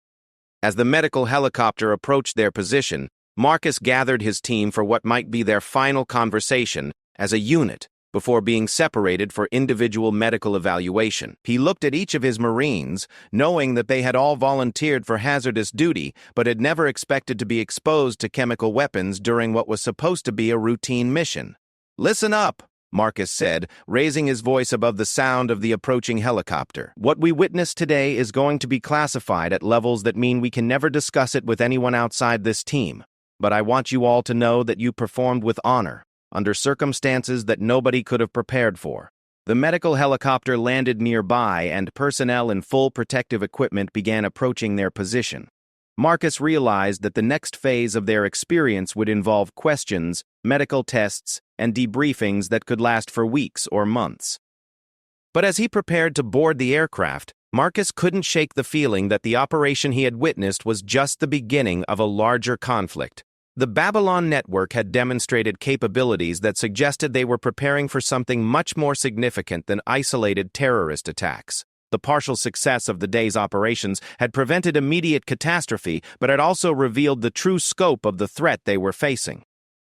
As the medical helicopter approached their position, Marcus gathered his team for what might be their final conversation as a unit before being separated for individual medical evaluation. He looked at each of his Marines, knowing that they had all volunteered for hazardous duty but had never expected to be exposed to chemical weapons during what was supposed to be a routine mission. "Listen up," Marcus said, raising his voice above the sound of the approaching helicopter. "What we witnessed today is going to be classified at levels that mean we can never discuss it with anyone outside this team. But I want you all to know that you performed with honor, under circumstances that nobody could have prepared for." The medical helicopter landed nearby, and personnel in full protective equipment began approaching their position. Marcus realized that the next phase of their experience would involve questions, medical tests, and debriefings that could last for weeks or months. But as he prepared to board the aircraft, Marcus couldn't shake the feeling that the operation he had witnessed was just the beginning of a larger conflict. The Babylon network had demonstrated capabilities that suggested they were preparing for something much more significant than isolated terrorist attacks. The partial success of the day's operations had prevented immediate catastrophe, but had also revealed the true scope of the threat they were facing.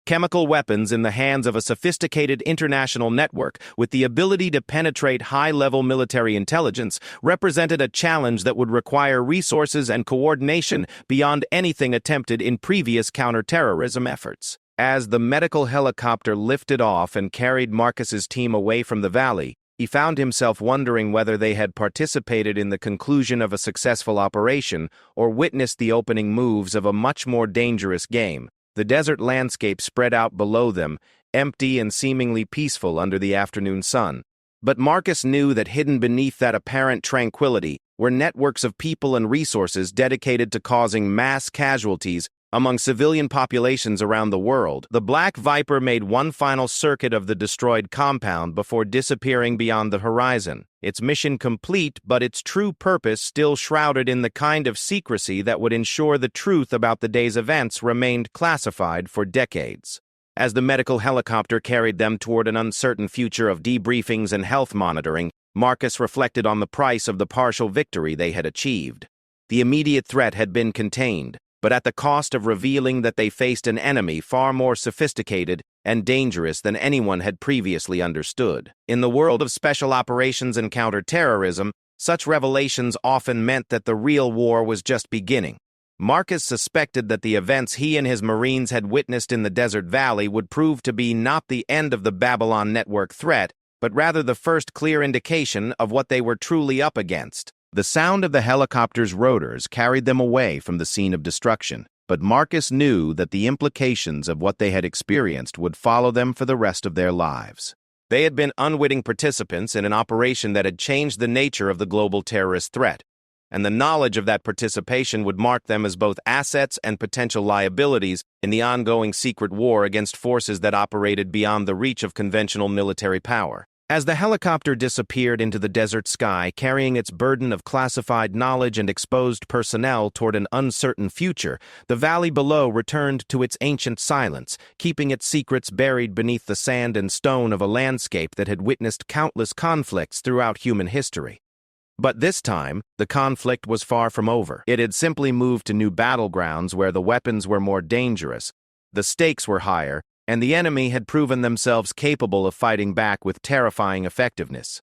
Chemical weapons in the hands of a sophisticated international network with the ability to penetrate high-level military intelligence represented a challenge that would require resources and coordination beyond anything attempted in previous counterterrorism efforts. As the medical helicopter lifted off and carried Marcus's team away from the valley, he found himself wondering whether they had participated in the conclusion of a successful operation or witnessed the opening moves of a much more dangerous game. The desert landscape spread out below them, empty and seemingly peaceful under the afternoon sun. But Marcus knew that hidden beneath that apparent tranquility were networks of people and resources dedicated to causing mass casualties among civilian populations around the world. The Black Viper made one final circuit of the destroyed compound before disappearing beyond the horizon. Its mission complete, but its true purpose still shrouded in the kind of secrecy that would ensure the truth about the day's events remained classified for decades. As the medical helicopter carried them toward an uncertain future of debriefings and health monitoring, Marcus reflected on the price of the partial victory they had achieved. The immediate threat had been contained, but at the cost of revealing that they faced an enemy far more sophisticated and dangerous than anyone had previously understood. In the world of special operations and counterterrorism, such revelations often meant that the real war was just beginning. Marcus suspected that the events he and his Marines had witnessed in the desert valley would prove to be not the end of the Babylon network threat, but rather the first clear indication of what they were truly up against. The sound of the helicopter's rotors carried them away from the scene of destruction, but Marcus knew that the implications of what they had experienced would follow them for the rest of their lives. They had been unwitting participants in an operation that had changed the nature of the global terrorist threat, and the knowledge of that participation would mark them as both assets and potential liabilities in the ongoing secret war against forces that operated beyond the reach of conventional military power. As the helicopter disappeared into the desert sky, carrying its burden of classified knowledge and exposed personnel toward an uncertain future, the valley below returned to its ancient silence, keeping its secrets buried beneath the sand and stone of a landscape that had witnessed countless conflicts throughout human history. But this time, the conflict was far from over. It had simply moved to new battlegrounds where the weapons were more dangerous, the stakes were higher, and the enemy had proven themselves capable of fighting back with terrifying effectiveness.